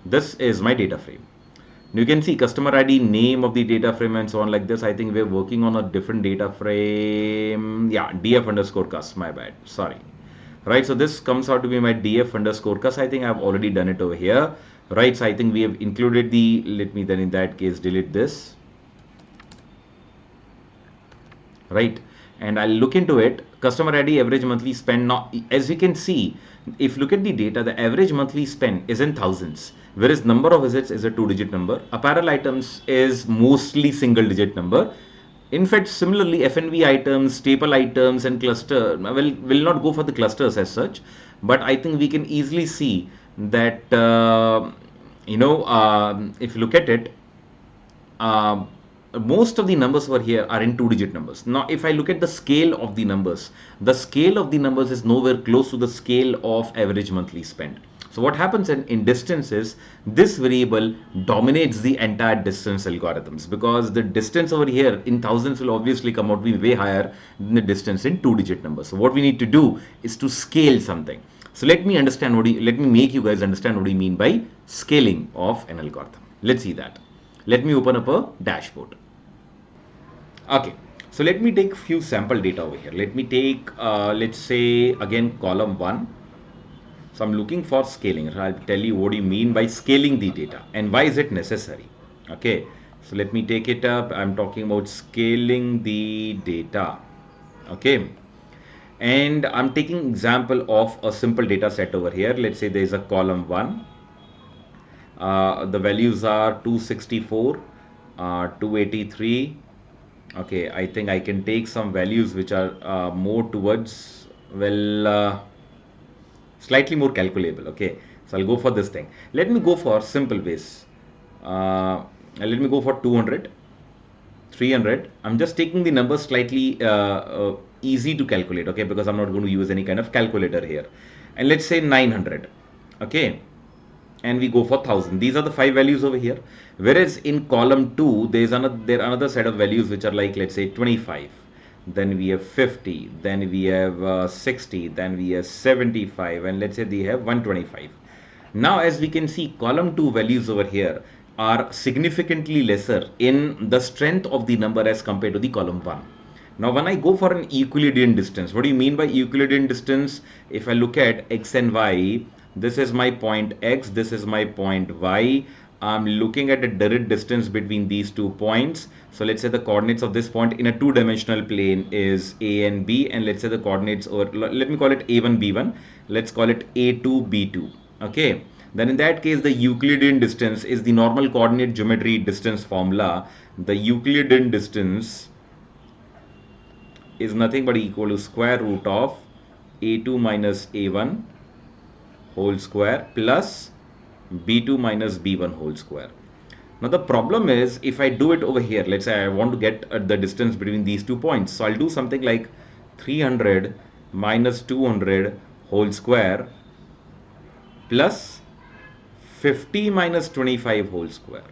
this is my data frame. You can see customer ID, name of the data frame, and so on like this. I think we're working on a different data frame. Yeah, DF underscore cus, my bad. Sorry. Right, so this comes out to be my DF underscore cus. I think I've already done it over here. Right, so I think we have included the, let me then in that case delete this. Right, and I'll look into it. Customer ID, average monthly spend. Now, as you can see, if you look at the data, the average monthly spend is in thousands, whereas number of visits is a 2-digit number. Apparel items is mostly single-digit number. In fact, similarly, F&B items, staple items, and cluster will not go for the clusters as such, but I think we can easily see that if you look at it, most of the numbers over here are in 2-digit numbers. Now, if I look at the scale of the numbers is nowhere close to the scale of average monthly spend. So what happens in distance is this variable dominates the entire distance algorithms, because the distance over here in thousands will obviously come out to be way higher than the distance in 2-digit numbers. So what we need to do is to scale something. So let me make you guys understand what we mean by scaling of an algorithm. Let's see that. Let me open up a dashboard. Okay, so let me take few sample data over here. Let me take, let's say again, column 1. So I'm looking for scaling. I'll tell you what do you mean by scaling the data and why is it necessary. Okay, so let me take it up. I'm talking about scaling the data. Okay, and I'm taking example of a simple data set over here. Let's say there is a column 1. The values are 264, 283. Okay, I think I can take some values which are more towards, well, slightly more calculable. Okay, so I'll go for this thing. Let me go for simple base. Let me go for 200, 300. I'm just taking the numbers slightly easy to calculate. Okay, because I'm not going to use any kind of calculator here. And let's say 900. Okay, and we go for 1000. These are the 5 values over here. Whereas in column 2, there are another set of values which are like, let's say 25. Then we have 50. Then we have 60. Then we have 75. And let's say they have 125. Now, as we can see, column 2 values over here are significantly lesser in the strength of the number as compared to the column 1. Now, when I go for an Euclidean distance, what do you mean by Euclidean distance? If I look at x and y, this is my point x, this is my point y. I'm looking at a direct distance between these 2 points. So let's say the coordinates of this point in a 2-dimensional plane is a and b, and let's say the coordinates, or let me call it a1, b1. Let's call it a2, b2. Okay. Then in that case, the Euclidean distance is the normal coordinate geometry distance formula. The Euclidean distance is nothing but equal to square root of a2 minus a1 whole square plus b2 minus b1 whole square. Now the problem is, if I do it over here, let's say I want to get the distance between these 2 points. So I'll do something like 300 minus 200 whole square plus 50 minus 25 whole square.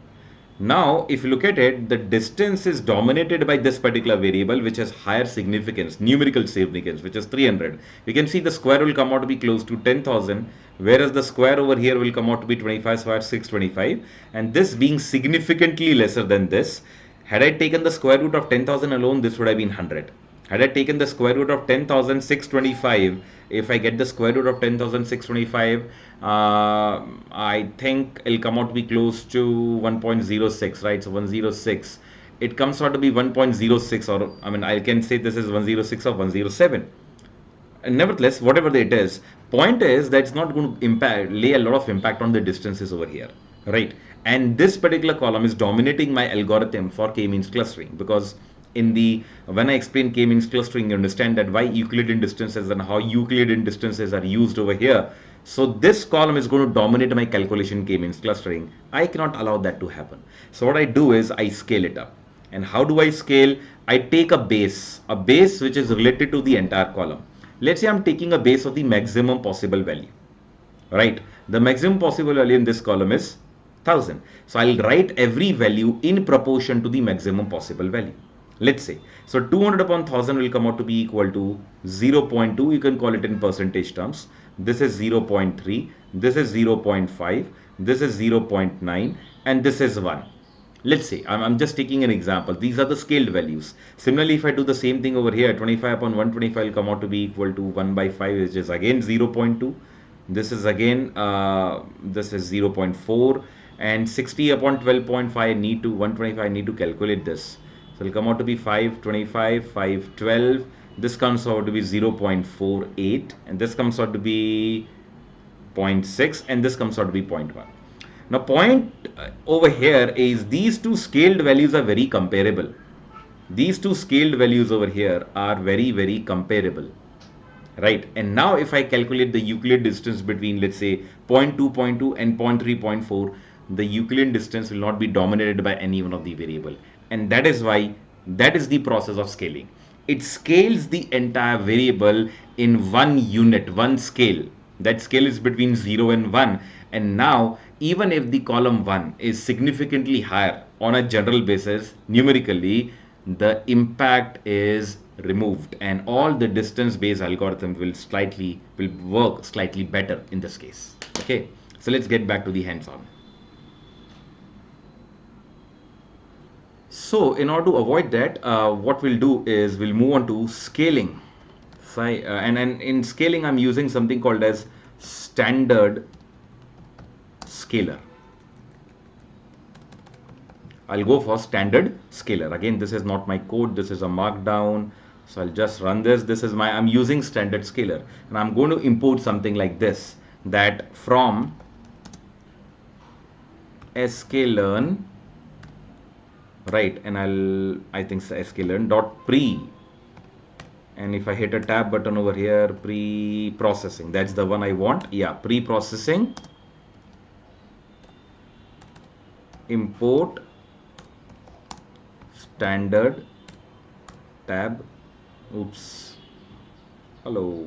Now, if you look at it, the distance is dominated by this particular variable, which has higher significance, numerical significance, which is 300. You can see the square will come out to be close to 10,000, whereas the square over here will come out to be 25 square, 625. And this being significantly lesser than this, had I taken the square root of 10,000 alone, this would have been 100. Had I taken the square root of 10,625, if I get the square root of 10,625, I think it'll come out to be close to 1.06, right? So 106. It comes out to be 1.06, or I mean, I can say this is 106 or 107. And nevertheless, whatever it is, Point is that's not going to lay a lot of impact on the distances over here, right? And this particular column is dominating my algorithm for k-means clustering, because in the when I explain k-means clustering, you understand that why Euclidean distances and how Euclidean distances are used over here. So this column is going to dominate my calculation k-means clustering. I cannot allow that to happen. So what I do is I scale it up. And how do I scale? I take a base which is related to the entire column. Let's say I'm taking a base of the maximum possible value, right? The maximum possible value in this column is 1000. So I'll write every value in proportion to the maximum possible value. Let's say, so 200 upon 1000 will come out to be equal to 0.2. You can call it in percentage terms. This is 0.3, this is 0.5, this is 0.9, and this is 1. Let's say I'm just taking an example. These are the scaled values. Similarly, if I do the same thing over here, 25 upon 125 will come out to be equal to 1 by 5, which is again 0.2. This is again this is 0.4, and 60 upon 12.5 I need to 125 I need to calculate this. So it'll come out to be 525, 512. This comes out to be 0.48, and this comes out to be 0.6, and this comes out to be 0.1. Now point over here is these two scaled values are very comparable. These two scaled values over here are very comparable, right? And now if I calculate the Euclid distance between, let's say, 0.2 and 0.3, the Euclidean distance will not be dominated by any one of the variable. And that is why that is the process of scaling. It scales the entire variable in one unit, one scale. That scale is between 0 and 1. And now, even if the column 1 is significantly higher on a general basis, numerically, the impact is removed, and all the distance based algorithm will work slightly better in this case. Okay, so let's get back to the hands-on. So in order to avoid that, what we'll do is we'll move on to scaling. So and in scaling, I'm using something called as standard scaler. I'll go for standard scaler. Again, this is not my code. This is a markdown. So I'll just run this. I'm using standard scaler, and I'm going to import something like this, that from sklearn, right? And I think sklearn dot pre, and if I hit a tab button over here, pre-processing, that's the one I want. Yeah, pre-processing, import standard tab, oops, hello,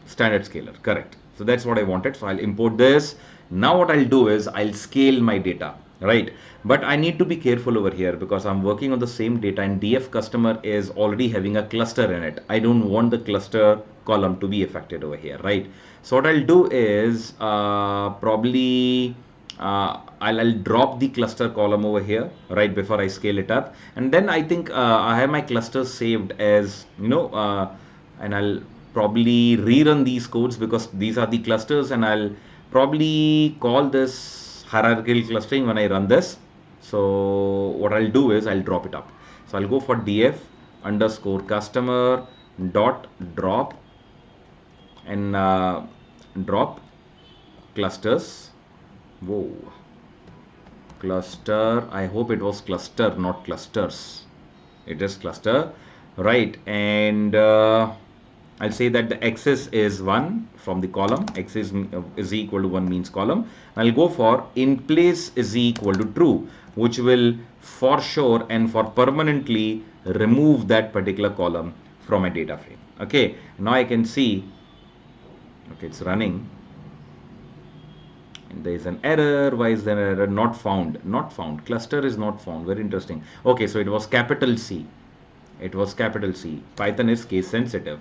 standard scaler, correct. So that's what I wanted. So I'll import this. Now what I'll do is I'll scale my data, right? But I need to be careful over here because I'm working on the same data, and DF customer is already having a cluster in it. I don't want the cluster column to be affected over here, right? So what I'll do is probably I'll drop the cluster column over here right before I scale it up, and then I think I have my clusters saved as, you know, and I'll probably rerun these codes because these are the clusters, and I'll probably call this hierarchical clustering when I run this. So what I'll do is I'll drop it up. So I'll go for df underscore customer dot drop, and drop clusters. Whoa, cluster, I hope it was cluster, not clusters. It is cluster, right? And I'll say that the axis is 1 from the column. X is equal to 1 means column. I'll go for in place is equal to true, which will for sure and for permanently remove that particular column from a data frame. Okay, now I can see, okay, it's running. And there is an error. Why is there an error? Not found. Not found. Cluster is not found. Very interesting. Okay, so it was capital C. It was capital C. Python is case sensitive.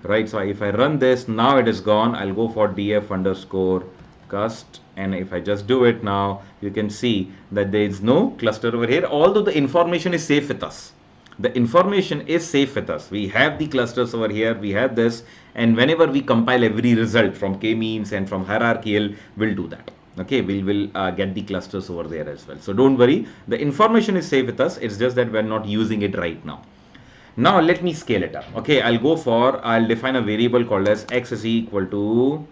Right, so if I run this, now it is gone. I'll go for df underscore cust, and if I just do it now, you can see that there is no cluster over here, although the information is safe with us. The information is safe with us. We have the clusters over here, we have this, and whenever we compile every result from k-means and from hierarchical, we'll do that. Okay, we'll get the clusters over there as well. So don't worry, the information is safe with us. It's just that we're not using it right now. Now let me scale it up. Okay, I'll define a variable called as x is equal to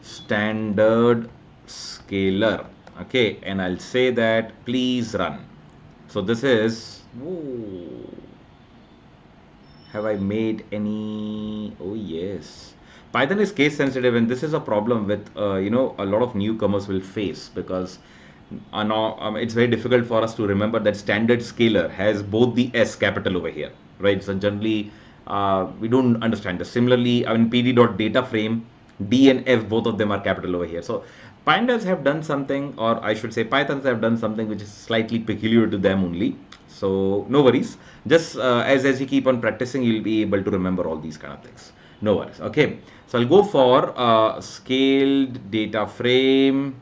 standard scaler. Okay, and I'll say that please run. So this is, have I made any? Oh yes. Python is case sensitive, and this is a problem with a lot of newcomers will face, because it's very difficult for us to remember that standard scaler has both the S capital over here, right? So generally, we don't understand this. Similarly, I mean pd.data frame, D and F, both of them are capital over here. So pandas have done something, or I should say Pythons have done something which is slightly peculiar to them only. So no worries. Just as you keep on practicing, you'll be able to remember all these kind of things. No worries. Okay. So I'll go for scaled data frame.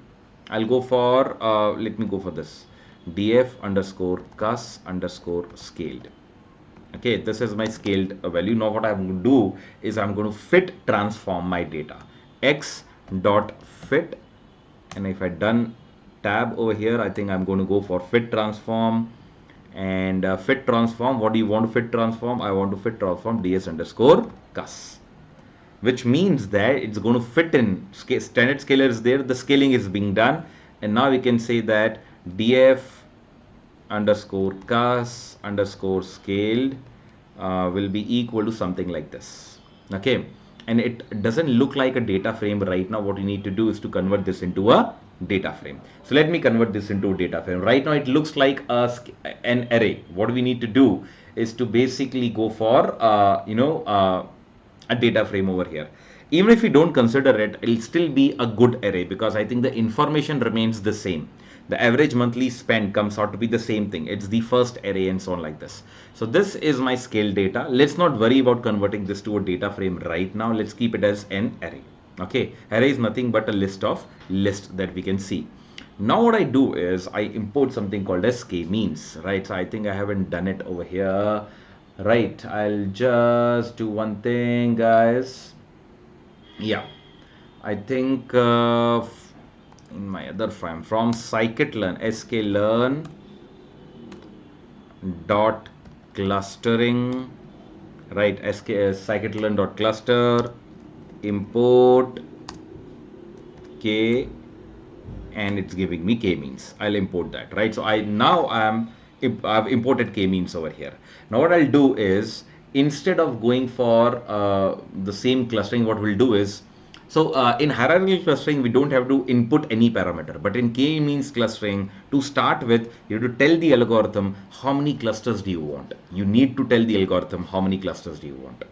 I'll go for let me go for this df underscore cus underscore scaled. Okay, this is my scaled value. Now what I'm going to do is I'm going to fit transform my data x dot fit, and if I done tab over here, I think I'm going to go for fit transform. And fit transform, what do you want to fit transform? I want to fit transform ds underscore cus, which means that it's going to fit in standard scaler is there, the scaling is being done, and now we can say that df underscore cus underscore scaled will be equal to something like this. Okay, and it doesn't look like a data frame right now. What you need to do is to convert this into a data frame. So let me convert this into a data frame. Right now it looks like an array. What we need to do is to basically go for a data frame over here. Even if we don't consider it, it'll still be a good array, because I think the information remains the same. The average monthly spend comes out to be the same thing. It's the first array and so on like this. So this is my scale data. Let's not worry about converting this to a data frame right now. Let's keep it as an array. Okay, array is nothing but a list that we can see. Now what I do is I import something called as k-means, right? So I think I haven't done it over here. Right, I'll just do one thing, guys. Yeah, I think in my other file from scikit-learn, sklearn dot clustering, right? Scikit-learn dot cluster import k, and it's giving me k-means. I'll import that, right? So I've imported k-means over here. Now what I'll do is, instead of going for the same clustering, what we'll do is, so in hierarchical clustering, we don't have to input any parameter, but in k-means clustering, to start with, you have to tell the algorithm how many clusters do you want. You need to tell the algorithm how many clusters do you want.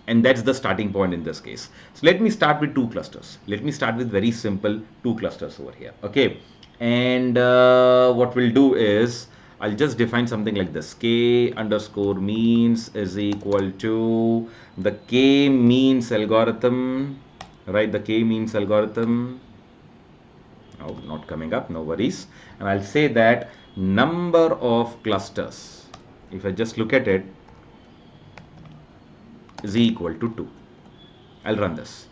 And that's the starting point in this case. So let me start with 2 clusters. Let me start with very simple 2 clusters over here. Okay. And what we'll do is, I'll just define something like this. K underscore means is equal to the k means algorithm, right? The k means algorithm. Oh, not coming up, no worries. And I'll say that number of clusters, if I just look at it, is equal to 2. I'll run this.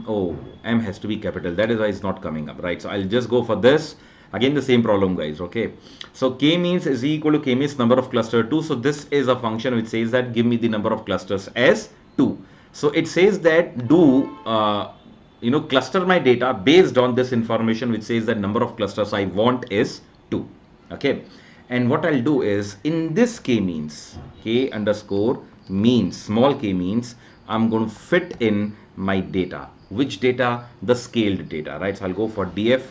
Oh, m has to be capital. That is why it's not coming up, right? So I'll just go for this. Again, the same problem, guys. Okay. So k means is equal to k means number of cluster 2. So this is a function which says that give me the number of clusters as 2. So it says that do cluster my data based on this information, which says that number of clusters I want is 2. Okay. And what I'll do is, in this k means, k underscore means, small k means, I'm going to fit in my data. Which data? The scaled data, right? So I'll go for df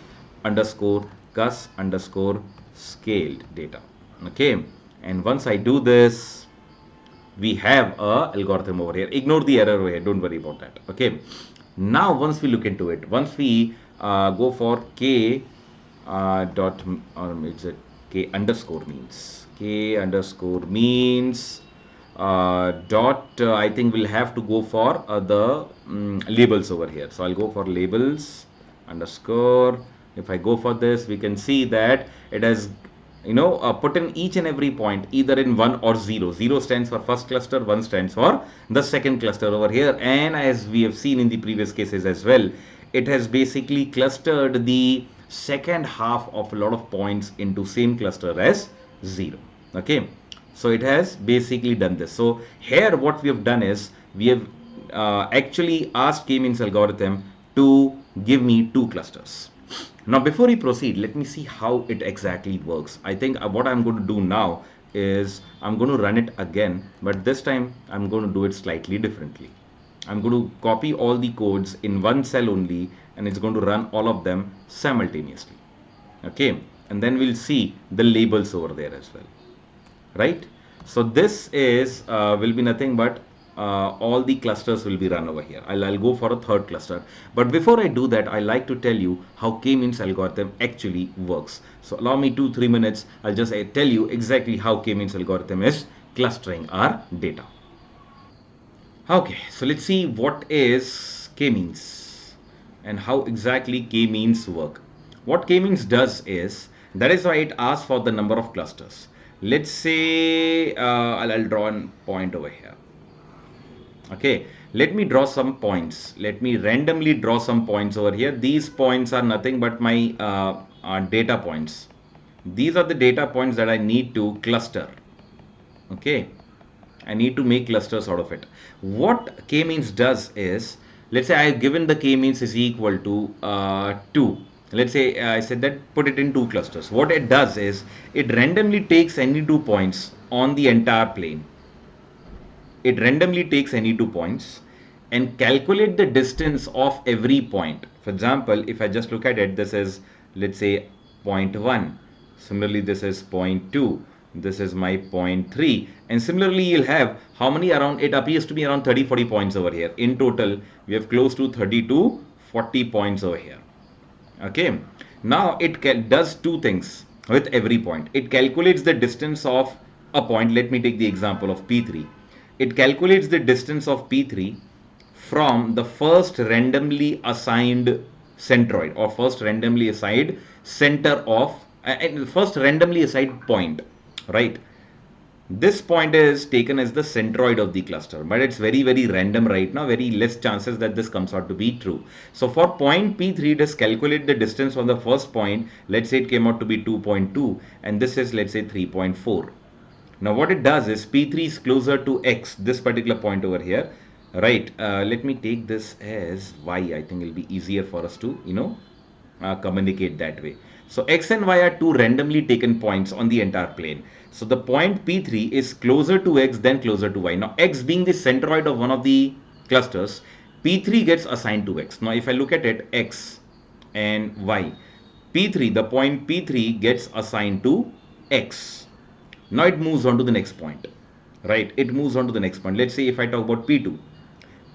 underscore cus underscore scaled data. Okay. And once I do this, we have a algorithm over here. Ignore the error over here. Don't worry about that. Okay. Now, once we look into it, once we go for k dot, is it k underscore means, I think we'll have to go for the labels over here. So I'll go for labels underscore. If I go for this, we can see that it has put in each and every point either in 1 or 0. 0 stands for first cluster, 1 stands for the second cluster over here. And as we have seen in the previous cases as well, it has basically clustered the second half of a lot of points into same cluster as 0. Okay, so it has basically done this. So here what we have done is we have actually asked k-means algorithm to give me two clusters. Now before we proceed, let me see how it exactly works. I think what I'm going to do now is I'm going to run it again, but this time I'm going to do it slightly differently. I'm going to copy all the codes in one cell only, and it's going to run all of them simultaneously. Okay, and then we'll see the labels over there as well, right? So this is will be nothing but all the clusters will be run over here. I'll go for a third cluster, but before I do that, I like to tell you how k-means algorithm actually works. So allow me 2-3 minutes. I'll just tell you exactly how k-means algorithm is clustering our data. Okay, so let's see what is k-means and how exactly k-means work. What k-means does is, that is why it asks for the number of clusters. Let's say I'll draw a point over here. Okay, let me draw some points. Let me randomly draw some points over here. These points are nothing but my data points. These are the data points that I need to cluster. Okay, I need to make clusters out of it. What k-means does is, let's say I have given the k-means is equal to 2. Let's say I said that put it in two clusters. What it does is it randomly takes any 2 points on the entire plane. It randomly takes any 2 points and calculate the distance of every point. For example, if I just look at it, this is, let's say, point 1. Similarly, this is point 2. This is my point 3. And similarly, you'll have how many around, it appears to be around 30-40 points over here. In total, we have close to 30 to 40 points over here. Okay. Now, it does two things with every point. It calculates the distance of a point. Let me take the example of P3. It calculates the distance of P3 from the first randomly assigned centroid, or first randomly assigned center of first randomly assigned point, right? This point is taken as the centroid of the cluster, but it's very random right now. Very less chances that this comes out to be true. So for point P3, just calculate the distance from the first point. Let's say it came out to be 2.2, and this is, let's say, 3.4. Now what it does is P3 is closer to X, this particular point over here, right? Let me take this as Y. I think it'll be easier for us to, communicate that way. So X and Y are two randomly taken points on the entire plane. So the point P3 is closer to X than closer to Y. Now X being the centroid of one of the clusters, P3 gets assigned to X. Now if I look at it, X and Y, P3, the point P3 gets assigned to X. Now it moves on to the next point, right? It moves on to the next point. Let's say if I talk about P2.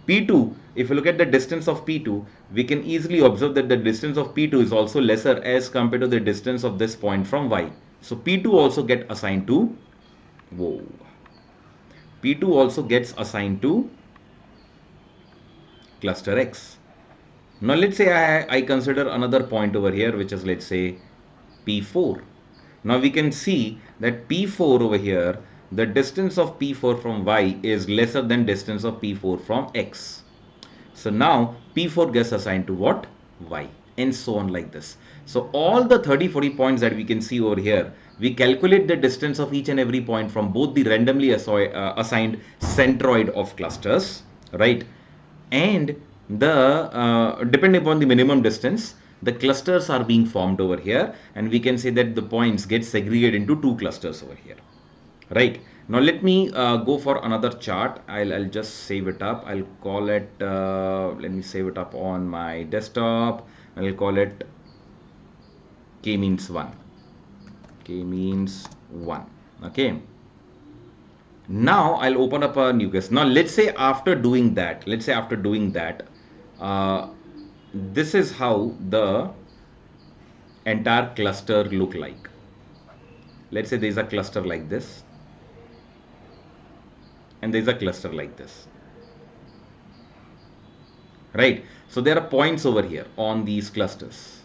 P2, if you look at the distance of P2, we can easily observe that the distance of P2 is also lesser as compared to the distance of this point from Y. So P2 also get assigned to, P2 also gets assigned to cluster X. Now let's say I consider another point over here, which is, let's say, P4. Now we can see that P4 over here, the distance of P4 from Y is lesser than distance of P4 from X. So now P4 gets assigned to what? Y, and so on like this. So all the 30-40 points that we can see over here, we calculate the distance of each and every point from both the randomly assigned centroid of clusters, right? And the depending upon the minimum distance, the clusters are being formed over here, and we can say that the points get segregated into two clusters over here, right? Now let me go for another chart. I'll just save it up. I'll call it, let me save it up on my desktop. I'll call it k-means 1. K-means 1. Okay. Now I'll open up a new case. Now let's say after doing that, this is how the entire cluster look like. Let's say there's a cluster like this, and there's a cluster like this, right? So there are points over here on these clusters,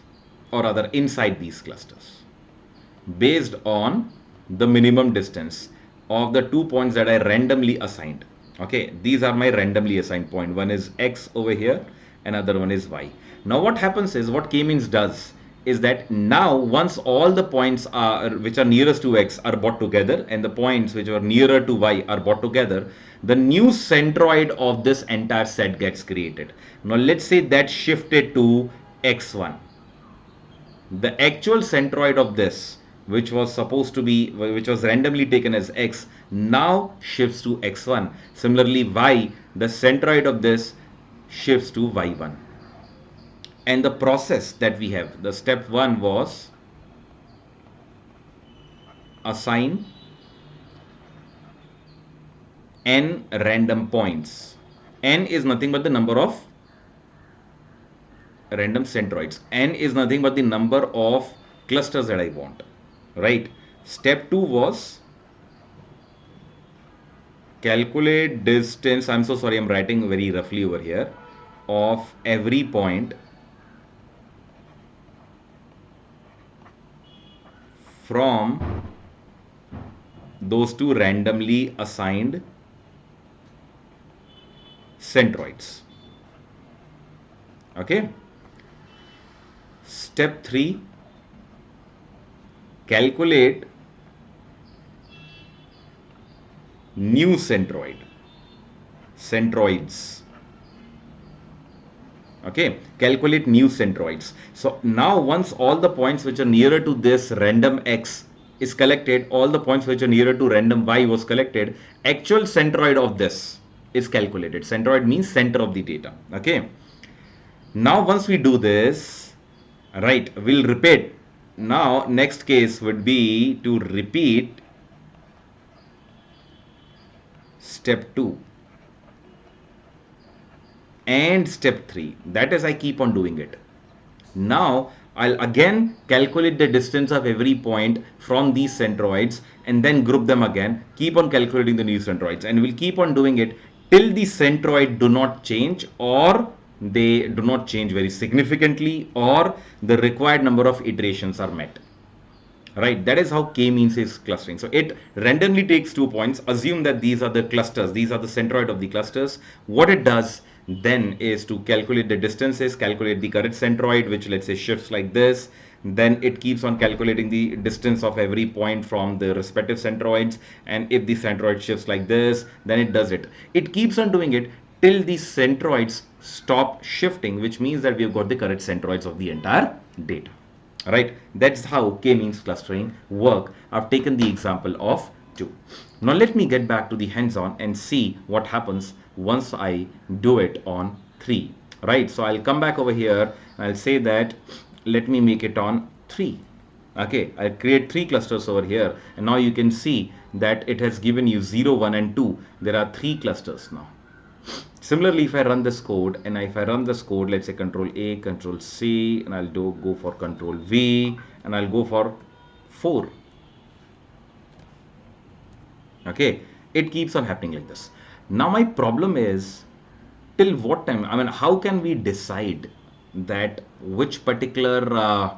or rather inside these clusters, based on the minimum distance of the 2 points that I randomly assigned. Okay, these are my randomly assigned point. One is X over here, another one is Y. Now what happens is, what k-means does, is that now once all the points are which are nearest to x are brought together and the points which are nearer to y are brought together, the new centroid of this entire set gets created. Now let's say that shifted to x1. The actual centroid of this, which was supposed to be, which was randomly taken as x, now shifts to x1. Similarly, y, the centroid of this shifts to y1. And the process that we have, the step 1 was assign n random points. N is nothing but the number of random centroids. N is nothing but the number of clusters that I want, right? Step 2 was calculate distance, I'm so sorry, I'm writing very roughly over here, of every point from those two randomly assigned centroids. Okay. Step 3, calculate new centroids. Okay, calculate new centroids. So now once all the points which are nearer to this random x is collected, all the points which are nearer to random y was collected, actual centroid of this is calculated. Centroid means center of the data. Okay. Now once we do this, right, we'll repeat. Now next case would be to repeat step 2 and step 3. That is, I keep on doing it. Now I'll again calculate the distance of every point from these centroids and then group them again, keep on calculating the new centroids, and we'll keep on doing it till the centroid do not change, or they do not change very significantly, or the required number of iterations are met. Right, that is how k-means is clustering. So it randomly takes 2 points, assume that these are the clusters, these are the centroid of the clusters. What it does then is to calculate the distances, calculate the correct centroid, which let's say shifts like this. Then it keeps on calculating the distance of every point from the respective centroids, and if the centroid shifts like this, then it does it. It keeps on doing it till the centroids stop shifting, which means that we've got the correct centroids of the entire data. Right, that's how k-means clustering work. I've taken the example of 2. Now let me get back to the hands-on and see what happens once I do it on 3. Right, so I'll come back over here and I'll say that let me make it on 3. Okay, I'll create 3 clusters over here, and now you can see that it has given you 0, 1 and 2. There are 3 clusters now. Similarly, if I run this code, and if I run this code, let's say Control A, Control C, and I'll go for Control V, and I'll go for 4. Okay, it keeps on happening like this. Now my problem is, till what time? I mean, how can we decide that which particular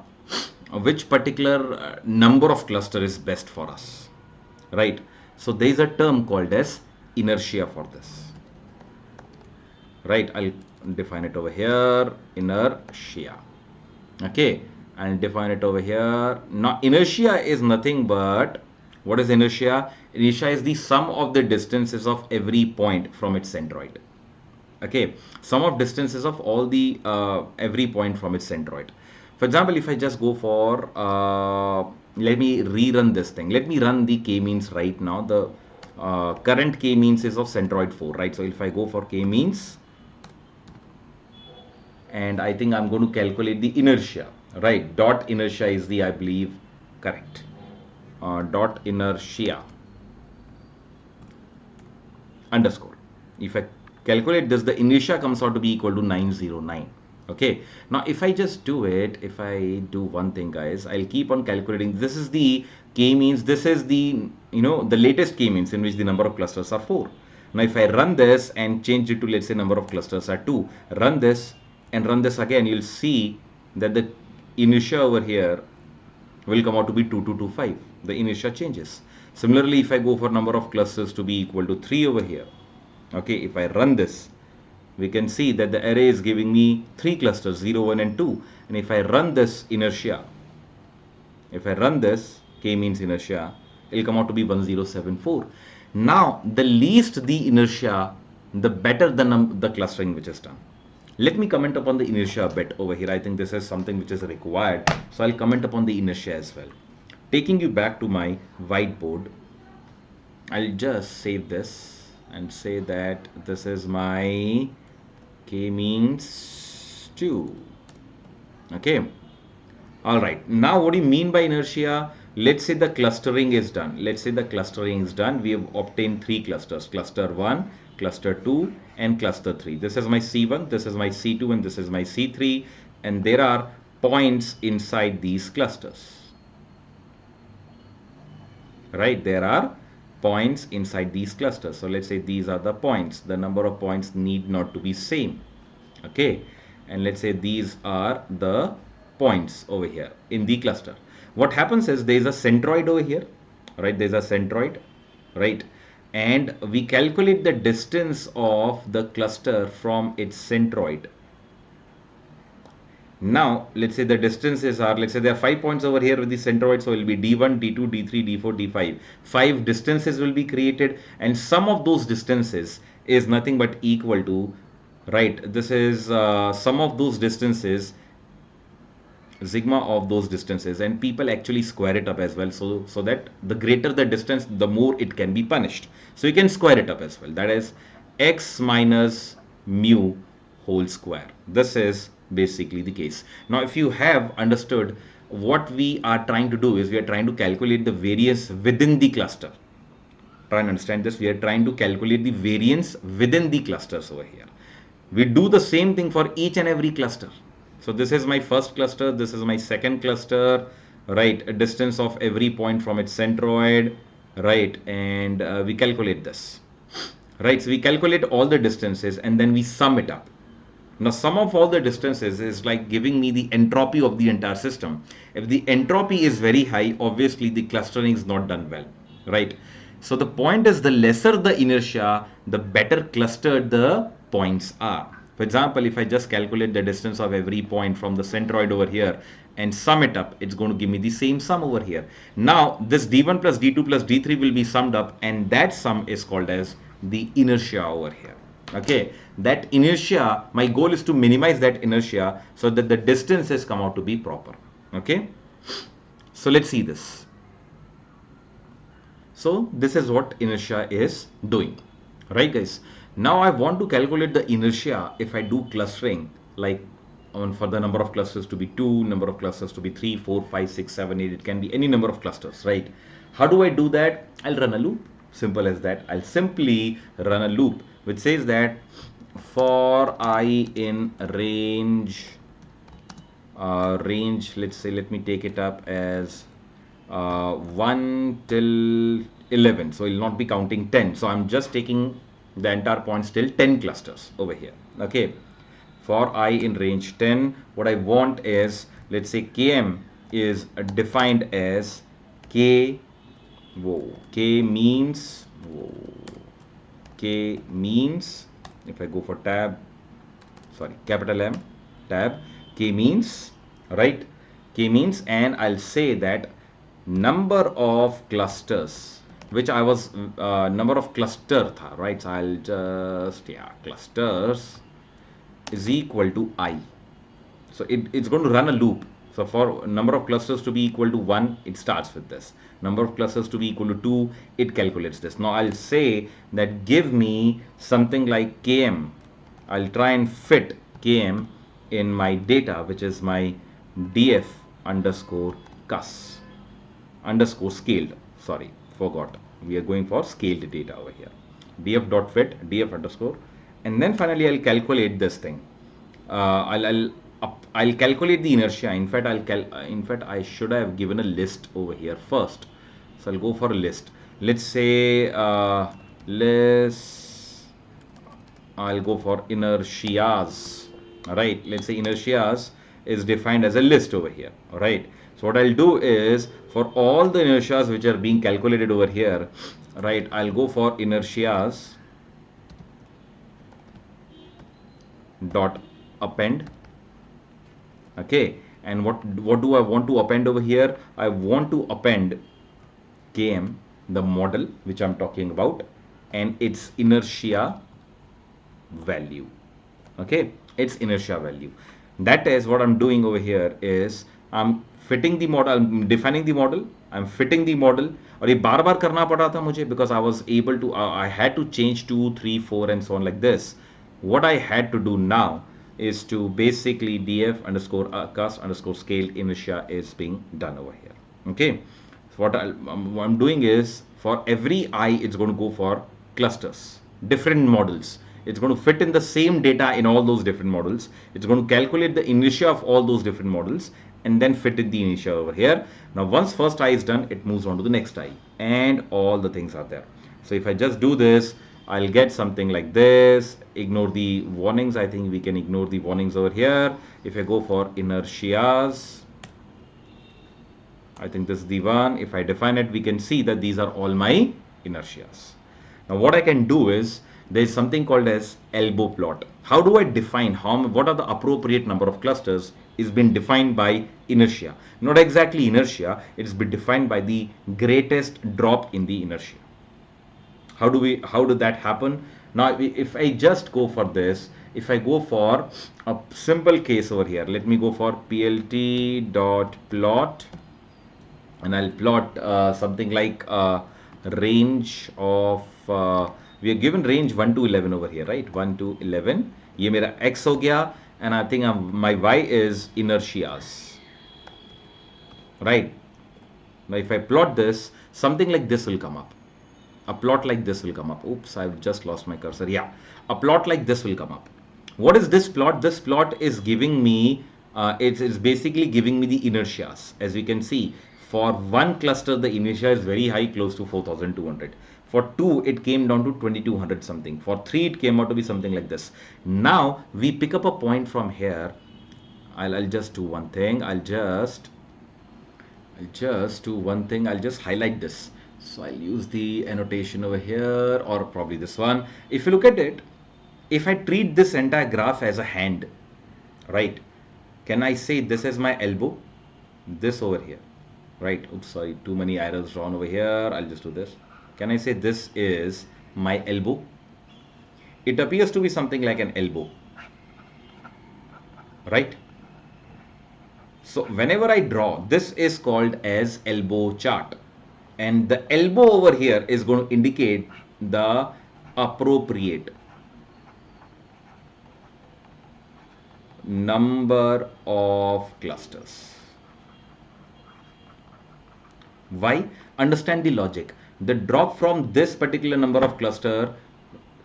number of cluster is best for us? Right. So there is a term called as inertia for this. Right, I'll define it over here, inertia. Okay, I'll define it over here. Now inertia is nothing but, what is inertia? Inertia is the sum of the distances of every point from its centroid. Okay, sum of distances of all the every point from its centroid. For example, if I just go for let me rerun this thing. Let me run the k-means right now. The current k-means is of centroid 4, right? So if I go for k-means, and I think I'm going to calculate the inertia, right? Dot inertia is the, I believe, correct. Dot inertia underscore. If I calculate this, the inertia comes out to be equal to 909. Okay. Now, if I just do it, if I do one thing, guys, I'll keep on calculating. This is the k-means. This is the, the latest k-means in which the number of clusters are 4. Now, if I run this and change it to, let's say, number of clusters are 2, run this and run this again, you'll see that the inertia over here will come out to be 2225. The inertia changes. Similarly, if I go for number of clusters to be equal to 3 over here, okay, if I run this, we can see that the array is giving me 3 clusters, 0, 1 and 2. And if I run this inertia, if I run this, k means inertia, it will come out to be 1074. Now, the least the inertia, the better the clustering which is done. Let me comment upon the inertia a bit over here. I think this is something which is required. So I'll comment upon the inertia as well. Taking you back to my whiteboard, I'll just save this and say that this is my k means 2. Okay. All right. Now, what do you mean by inertia? Let's say the clustering is done. Let's say the clustering is done. We have obtained 3 clusters, cluster 1, cluster 2 and cluster 3. This is my C1, this is my C2 and this is my C3, and there are points inside these clusters. Right, there are points inside these clusters. So let's say these are the points. The number of points need not to be same. Okay, and let's say these are the points over here in the cluster. What happens is there is a centroid over here, right? There's a centroid, right? And we calculate the distance of the cluster from its centroid. Now, let's say the distances are, let's say there are 5 points over here with the centroid, so it will be D1, D2, D3, D4, D5. 5 distances will be created, and sum of those distances is nothing but equal to, right, this is sum of those distances, sigma of those distances, and people actually square it up as well, so that the greater the distance, the more it can be punished. So you can square it up as well. That is x minus mu whole square. This is basically the case. Now, if you have understood, what we are trying to do is we are trying to calculate the variance within the cluster. Try and understand this. We are trying to calculate the variance within the clusters over here. We do the same thing for each and every cluster. So this is my first cluster, this is my second cluster, right? A distance of every point from its centroid, right? And we calculate this, right? So we calculate all the distances and then we sum it up. Now, sum of all the distances is like giving me the entropy of the entire system. If the entropy is very high, obviously the clustering is not done well, right? So the point is, the lesser the inertia, the better clustered the points are. For example, if I just calculate the distance of every point from the centroid over here and sum it up, it's going to give me the same sum over here. Now, this D1 plus D2 plus D3 will be summed up, and that sum is called as the inertia over here. Okay, that inertia, my goal is to minimize that inertia so that the distances come out to be proper. Okay, so let's see this. So this is what inertia is doing, right, guys? Now I want to calculate the inertia if I do clustering, like for the number of clusters to be 2, number of clusters to be 3, 4, 5, 6, 7, 8. It can be any number of clusters, right? How do I do that? I'll run a loop. Simple as that. I'll simply run a loop which says that for I in range, let's say, let me take it up as 1 till 11. So I'll not be counting 10. So I'm just taking the entire points till 10 clusters over here. Okay, for I in range 10, what I want is, let's say km is defined as k means, if I go for tab, sorry, capital M, tab, k means, right, k means, and I'll say that number of clusters, which I was number of cluster tha, right? So I'll just, yeah, clusters is equal to I. So it's going to run a loop. So for number of clusters to be equal to 1, it starts with this. Number of clusters to be equal to 2, it calculates this. Now I'll say that give me something like km. I'll try and fit km in my data, which is my df underscore cus underscore scaled. Sorry, forgot. We are going for scaled data over here. df dot fit df underscore, and then finally I'll calculate this thing. I'll calculate the inertia. In fact, I should have given a list over here first. So I'll go for a list. Let's say I'll go for inertias. Right? Let's say inertias is defined as a list over here. All right. So what I'll do is, for all the inertias which are being calculated over here, right, I'll go for inertias dot append. Okay, and what do I want to append over here? I want to append km, the model which I'm talking about, and its inertia value. Okay, its inertia value. That is what I'm doing over here is I'm fitting the model, I'm defining the model, I'm fitting the model. और ये बार बार करना पड़ा था मुझे because I was able to I had to change 2 3 4 and so on like this. What I had to do now is to basically df underscore cast underscore scale inertia is being done over here. Okay, so what I'm doing is for every I it's going to go for clusters, different models. It's going to fit in the same data in all those different models. It's going to calculate the inertia of all those different models and then fit in the inertia over here. Now once first I is done, it moves on to the next I and all the things are there. So if I just do this, I'll get something like this. Ignore the warnings. I think we can ignore the warnings over here. If I go for inertias, I think this is the one. If I define it, we can see that these are all my inertias. Now what I can do is there is something called as elbow plot. How do I define what are the appropriate number of clusters is been defined by inertia. Not exactly inertia, it's been defined by the greatest drop in the inertia. How did that happen? Now if I just go for this, if I go for a simple case over here, let me go for plt dot plot and I'll plot something like range of we are given range 1 to 11 over here, right? 1 to 11. ये मेरा x हो गया and I think my y is inertias, right? Now if I plot this, something like this will come up. A plot like this will come up. Oops, I've just lost my cursor. Yeah, a plot like this will come up. What is this plot? This plot is giving me, it's basically giving me the inertias. As we can see, for one cluster, the inertia is very high, close to 4,200. For 2, it came down to 2,200 something. For 3, it came out to be something like this. Now, we pick up a point from here. I'll just do one thing. I'll just do one thing. I'll just highlight this. So I'll use the annotation over here or probably this one. If you look at it, if I treat this entire graph as a hand, right? Can I say this is my elbow? This over here, right? Oops, sorry, too many arrows drawn over here. I'll just do this. Can I say this is my elbow? It appears to be something like an elbow, right? So whenever I draw, this is called as elbow chart. And the elbow over here is going to indicate the appropriate number of clusters. Why? Understand the logic. The drop from this particular number of cluster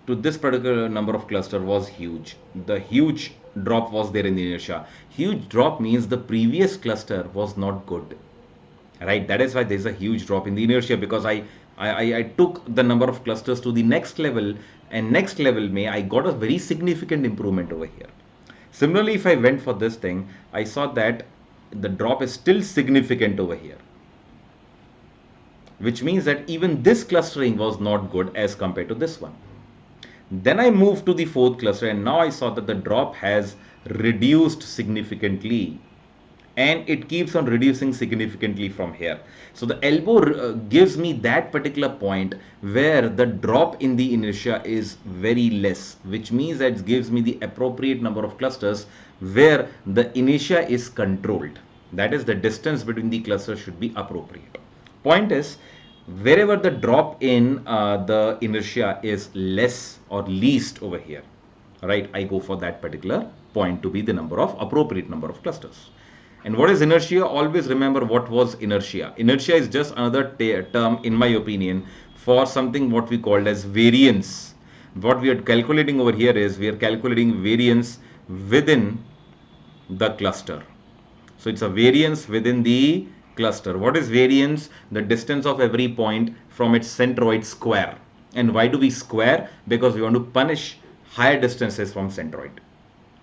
to this particular number of cluster was huge. The huge drop was there in the inertia. Huge drop means the previous cluster was not good. Right, that is why there is a huge drop in the inertia because I took the number of clusters to the next level and next level I got a very significant improvement over here. Similarly, if I went for this thing, I saw that the drop is still significant over here, which means that even this clustering was not good as compared to this one. Then I moved to the fourth cluster and now I saw that the drop has reduced significantly. And it keeps on reducing significantly from here. So the elbow gives me that particular point where the drop in the inertia is very less, which means that it gives me the appropriate number of clusters where the inertia is controlled. That is, the distance between the clusters should be appropriate. Point is, wherever the drop in the inertia is less or least over here, right, I go for that particular point to be the appropriate number of clusters. And what is inertia? Always remember what was inertia. Inertia is just another term, in my opinion, for something what we called as variance. What we are calculating over here is we are calculating variance within the cluster. So it's a variance within the cluster. What is variance? The distance of every point from its centroid square. And why do we square? Because we want to punish higher distances from centroid.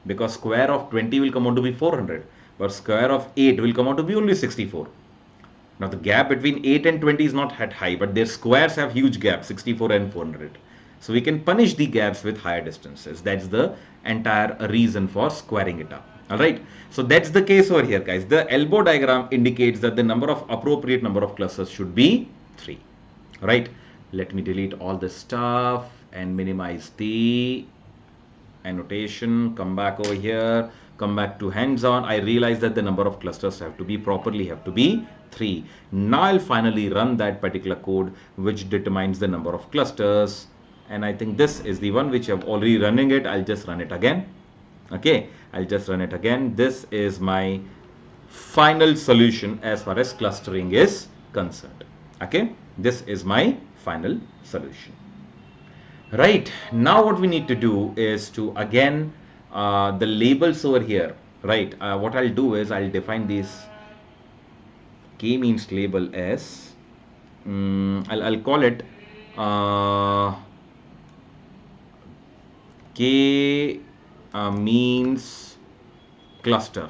Because square of 20 will come out to be 400. But square of 8 will come out to be only 64. Now the gap between 8 and 20 is not that high, but their squares have huge gap, 64 and 400. So we can punish the gaps with higher distances. That's the entire reason for squaring it up. All right. So that's the case over here, guys. The elbow diagram indicates that the appropriate number of clusters should be 3. Right. Let me delete all this stuff and minimize the annotation. Come back over here. Come back to hands-on. I realize that the number of clusters have to be 3. Now I'll finally run that particular code which determines the number of clusters. And I think this is the one which I've already running it. I'll just run it again. Okay, I'll just run it again. This is my final solution as far as clustering is concerned. Okay, this is my final solution. Right, now what we need to do is to again the labels over here. Right, what I'll do is I'll define this k-means label as I'll call it k means cluster.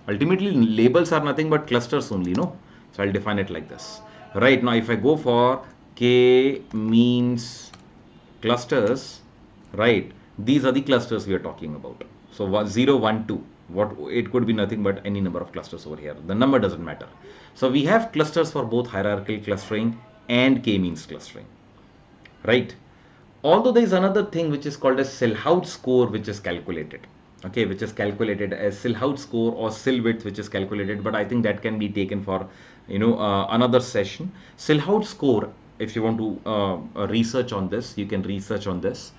Ultimately labels are nothing but clusters only, no? So I'll define it like this. Right, now if I go for k means clusters, right, these are the clusters we are talking about. So 0, 1, 2, what it could be nothing but any number of clusters over here. The number doesn't matter. So we have clusters for both hierarchical clustering and k-means clustering, right? Although there is another thing which is called as Silhouette score, which is calculated. Okay, which is calculated as Silhouette score or Sil width, which is calculated, but I think that can be taken for another session. Silhouette score, if you want to research on this, you can research on this.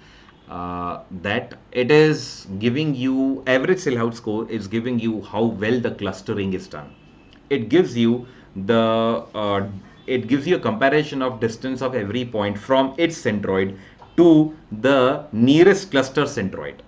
That it is giving you average Silhouette score is giving you how well the clustering is done. It gives you a comparison of distance of every point from its centroid to the nearest cluster centroid.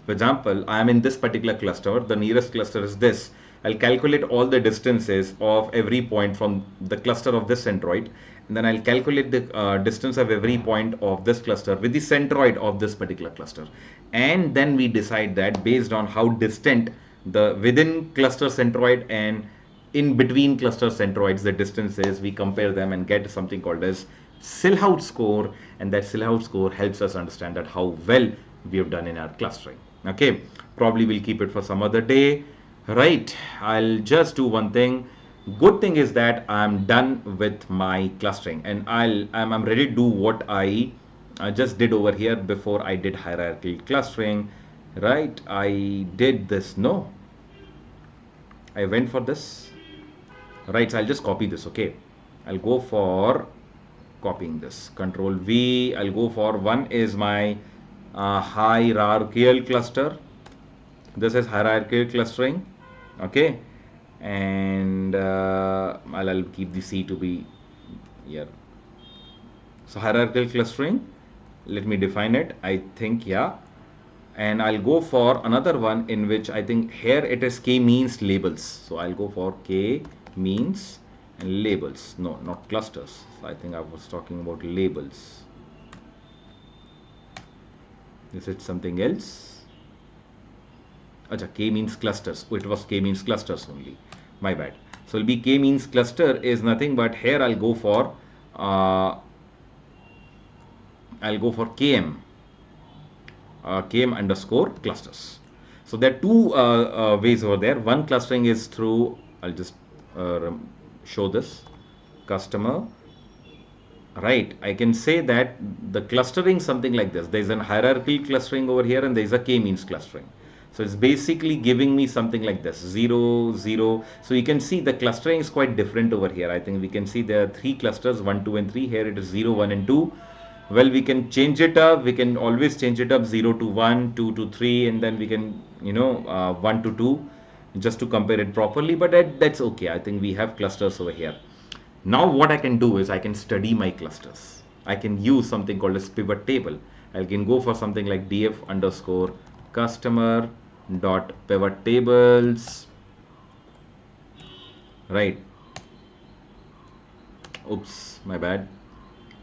For example, I am in this particular cluster. The nearest cluster is this. I'll calculate all the distances of every point from the cluster of this centroid, and then I'll calculate the distance of every point of this cluster with the centroid of this particular cluster, and then we decide that based on how distant the within cluster centroid and in between cluster centroids the distance is, we compare them and get something called as Silhouette score, and that Silhouette score helps us understand that how well we have done in our clustering. Okay, probably we'll keep it for some other day. Right, I'll just do one thing. Good thing is that I'm done with my clustering, and I'm ready to do what I just did over here before I did hierarchical clustering. Right, I did this. No, I went for this. Right, so I'll just copy this. Okay, I'll go for copying this. Control V. I'll go for one is my hierarchical cluster. This is hierarchical clustering. Okay, and I'll keep the C to be here. So hierarchical clustering, let me define it. I think, yeah, and I'll go for another one in which I think here it is k means labels. So I'll go for k means and labels. No, not clusters. So I think I was talking about labels. Is it something else? Acha, k means clusters. Oh, it was k means clusters only. My bad. So it'll be k means cluster is nothing but here I'll go for km. Km underscore clusters. So there are two ways over there. One clustering is through, I'll just show this customer. Right, I can say that the clustering something like this. There's an hierarchical clustering over here and there's a k-means clustering. So it's basically giving me something like this 0, 0. So you can see the clustering is quite different over here. I think we can see there are 3 clusters, 1, 2 and 3. Here it is 0, 1 and 2. Well, we can change it up. We can always change it up 0 to 1, 2 to 3, and then we can 1 to 2 just to compare it properly. But that's okay. I think we have clusters over here. Now what I can do is I can study my clusters. I can use something called as pivot table. I can go for something like df underscore customer dot pivot tables. Right. Oops, my bad.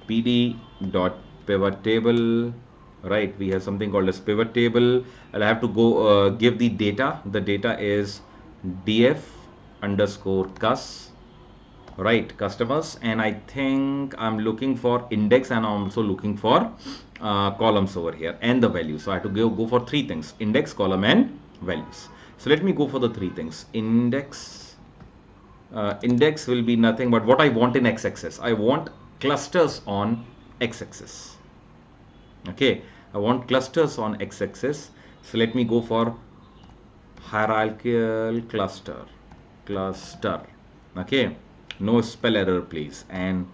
pd dot pivot table. Right, we have something called as pivot table. I'll have to go give the data. The data is df underscore cus. right, customers, and I think I'm looking for index and I'm also looking for columns over here and the values. So I have to go for three things: index, column, and values. So let me go for the three things. Index will be nothing but what I want in x-axis. I want clusters on x-axis. Okay, I want clusters on x-axis. So let me go for hierarchical cluster. Okay, no spell error please. And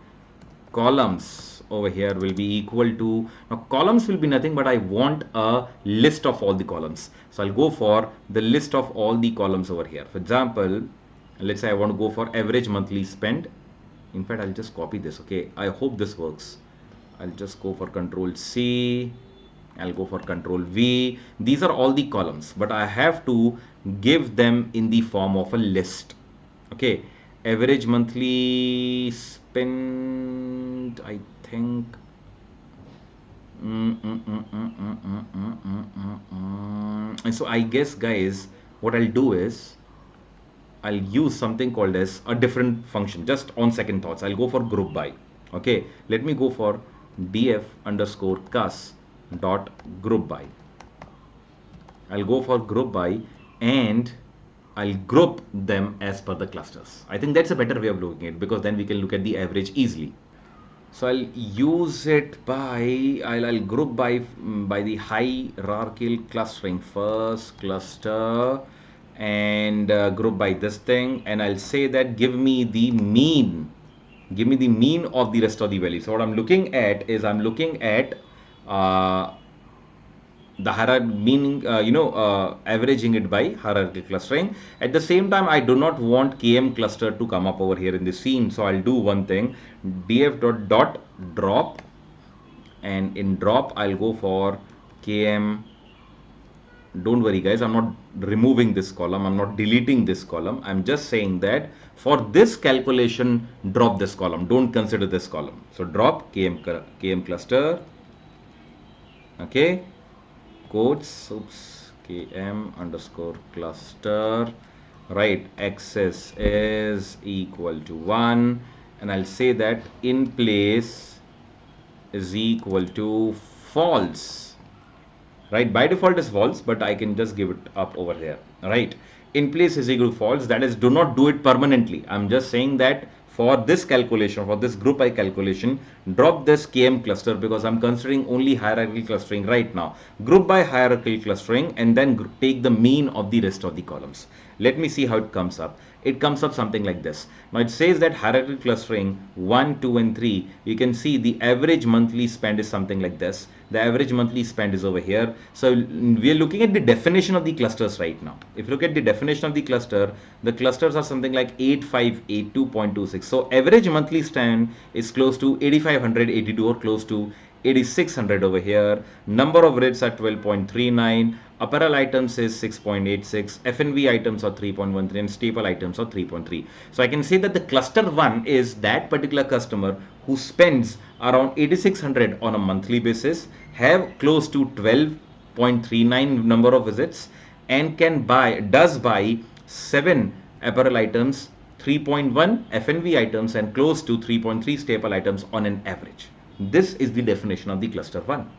columns over here will be equal to, now columns will be nothing but I want a list of all the columns. So I'll go for the list of all the columns over here. For example, let's say I want to go for average monthly spend. In fact, I'll just copy this. Okay, I hope this works. I'll just go for Control C. I'll go for Control V. These are all the columns, but I have to give them in the form of a list. Okay, average monthly spend, I think. And so I guess, guys, what I'll do is I'll use something called as a different function. Just on second thoughts, I'll go for group by. Okay, let me go for df underscore cus dot group by. I'll go for group by and I'll group them as per the clusters. I think that's a better way of looking at it, because then we can look at the average easily. So I'll use it by, I'll group by the hierarchical clustering, first cluster, and group by this thing, and I'll say that give me the mean of the rest of the values. So what I'm looking at is I'm looking at the hierarchy, meaning averaging it by hierarchical clustering. At the same time, I do not want km cluster to come up over here in the scene, so I'll do one thing: df dot drop, and in drop I'll go for km. Don't worry guys, I'm not removing this column, I'm not deleting this column, I'm just saying that for this calculation drop this column, don't consider this column. So drop km cluster, okay, quotes, oops, km underscore cluster, right, axis is equal to 1, and I'll say that in place is equal to false. Right, by default is false, but I can just give it up over here. Right, in place is equal to false, that is, do not do it permanently. I'm just saying that for this calculation, for this group I calculation, drop this km cluster, because I'm considering only hierarchical clustering right now. Group by hierarchical clustering, and then take the mean of the rest of the columns. Let me see how it comes up. It comes up something like this. Now it says that hierarchical clustering 1, 2 and 3, you can see the average monthly spend is something like this. The average monthly spend is over here. So we are looking at the definition of the clusters right now. If you look at the definition of the clusters are something like 8582.26. So average monthly spend is close to 8582 or close to 8600 over here. Number of visits are 12.39. Apparel items is 6.86. F&B items are 3.13 and staple items are 3.3. So I can say that the cluster 1 is that particular customer who spends around 8600 on a monthly basis, have close to 12.39 number of visits, and does buy 7 apparel items, 3.1 F&B items and close to 3.3 staple items on an average. This is the definition of the cluster 1.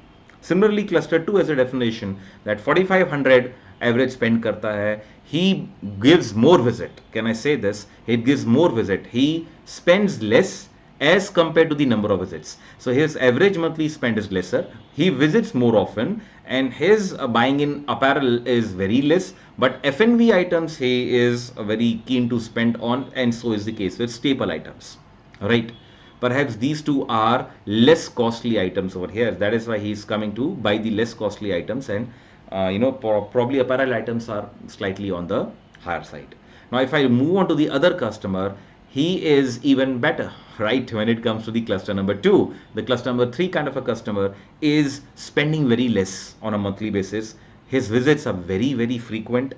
Similarly, cluster 2 has a definition that 4500 average spend karta hai. He gives more visit. Can I say this? He gives more visit. He spends less as compared to the number of visits. So his average monthly spend is lesser. He visits more often, and his buying in apparel is very less. But F&B items he is very keen to spend on, and so is the case with staple items. Right? Perhaps these two are less costly items over here. That is why he is coming to buy the less costly items, and probably apparel items are slightly on the higher side. Now, if I move on to the other customer, he is even better, right? When it comes to the cluster number 2, the cluster number 3 kind of a customer is spending very less on a monthly basis. His visits are very, very frequent.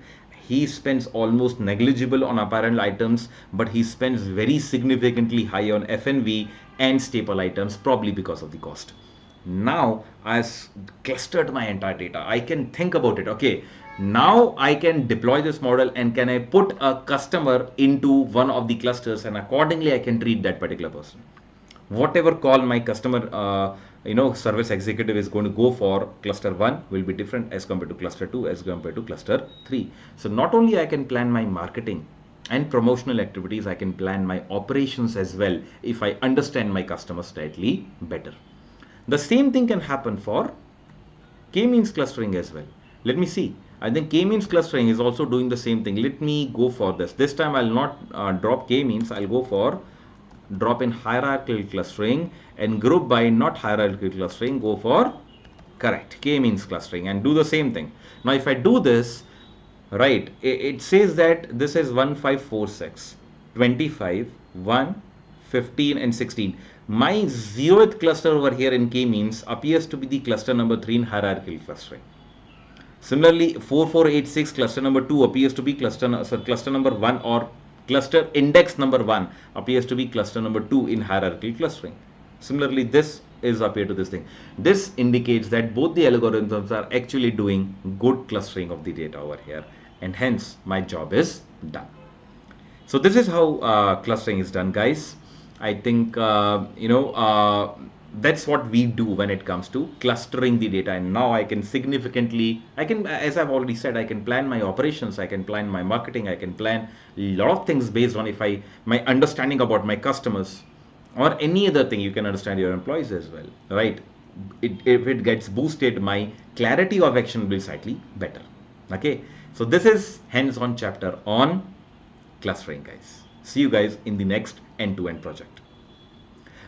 He spends almost negligible on apparel items, but he spends very significantly high on F&B and staple items, probably because of the cost. Now I've clustered my entire data. I can think about it. Okay, now I can deploy this model and can I put a customer into one of the clusters, and accordingly I can treat that particular person. Whatever call my customer service executive is going to go for cluster 1 will be different as compared to cluster 2 as compared to cluster 3. So not only I can plan my marketing and promotional activities, I can plan my operations as well if I understand my customer slightly better. The same thing can happen for k-means clustering as well. Let me see. I think k-means clustering is also doing the same thing. Let me go for this. This time I'll not drop k-means. I'll go for drop in hierarchical clustering, and group by not hierarchical clustering, go for correct k-means clustering and do the same thing. Now if I do this, right, it says that this is 1546, 25, 1, 15 and 16. My 0th cluster over here in k-means appears to be the cluster number 3 in hierarchical clustering. Similarly, 4486 cluster number 2 appears to be cluster number 1, or cluster index number 1 appears to be cluster number 2 in hierarchical clustering. Similarly, this is appear to this thing. This indicates that both the algorithms are actually doing good clustering of the data over here, and hence my job is done. So this is how clustering is done, guys. I think that's what we do when it comes to clustering the data. And now I can significantly, as I've already said, I can plan my operations, I can plan my marketing, I can plan a lot of things based on my understanding about my customers, or any other thing. You can understand your employees as well, right? If it gets boosted, my clarity of action will be slightly better. Okay, so this is hands-on chapter on clustering, guys. See you guys in the next end-to-end project.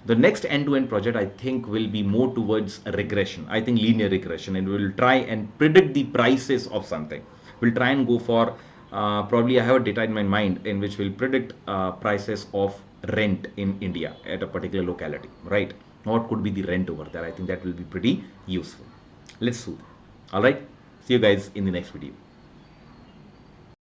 The next end-to-end project, I think, will be more towards a regression. I think linear regression, and we'll try and predict the prices of something. We'll try and go for probably I have a data in my mind in which we'll predict prices of rent in India at a particular locality, right? What could be the rent over there? I think that will be pretty useful. Let's do that. All right. See you guys in the next video.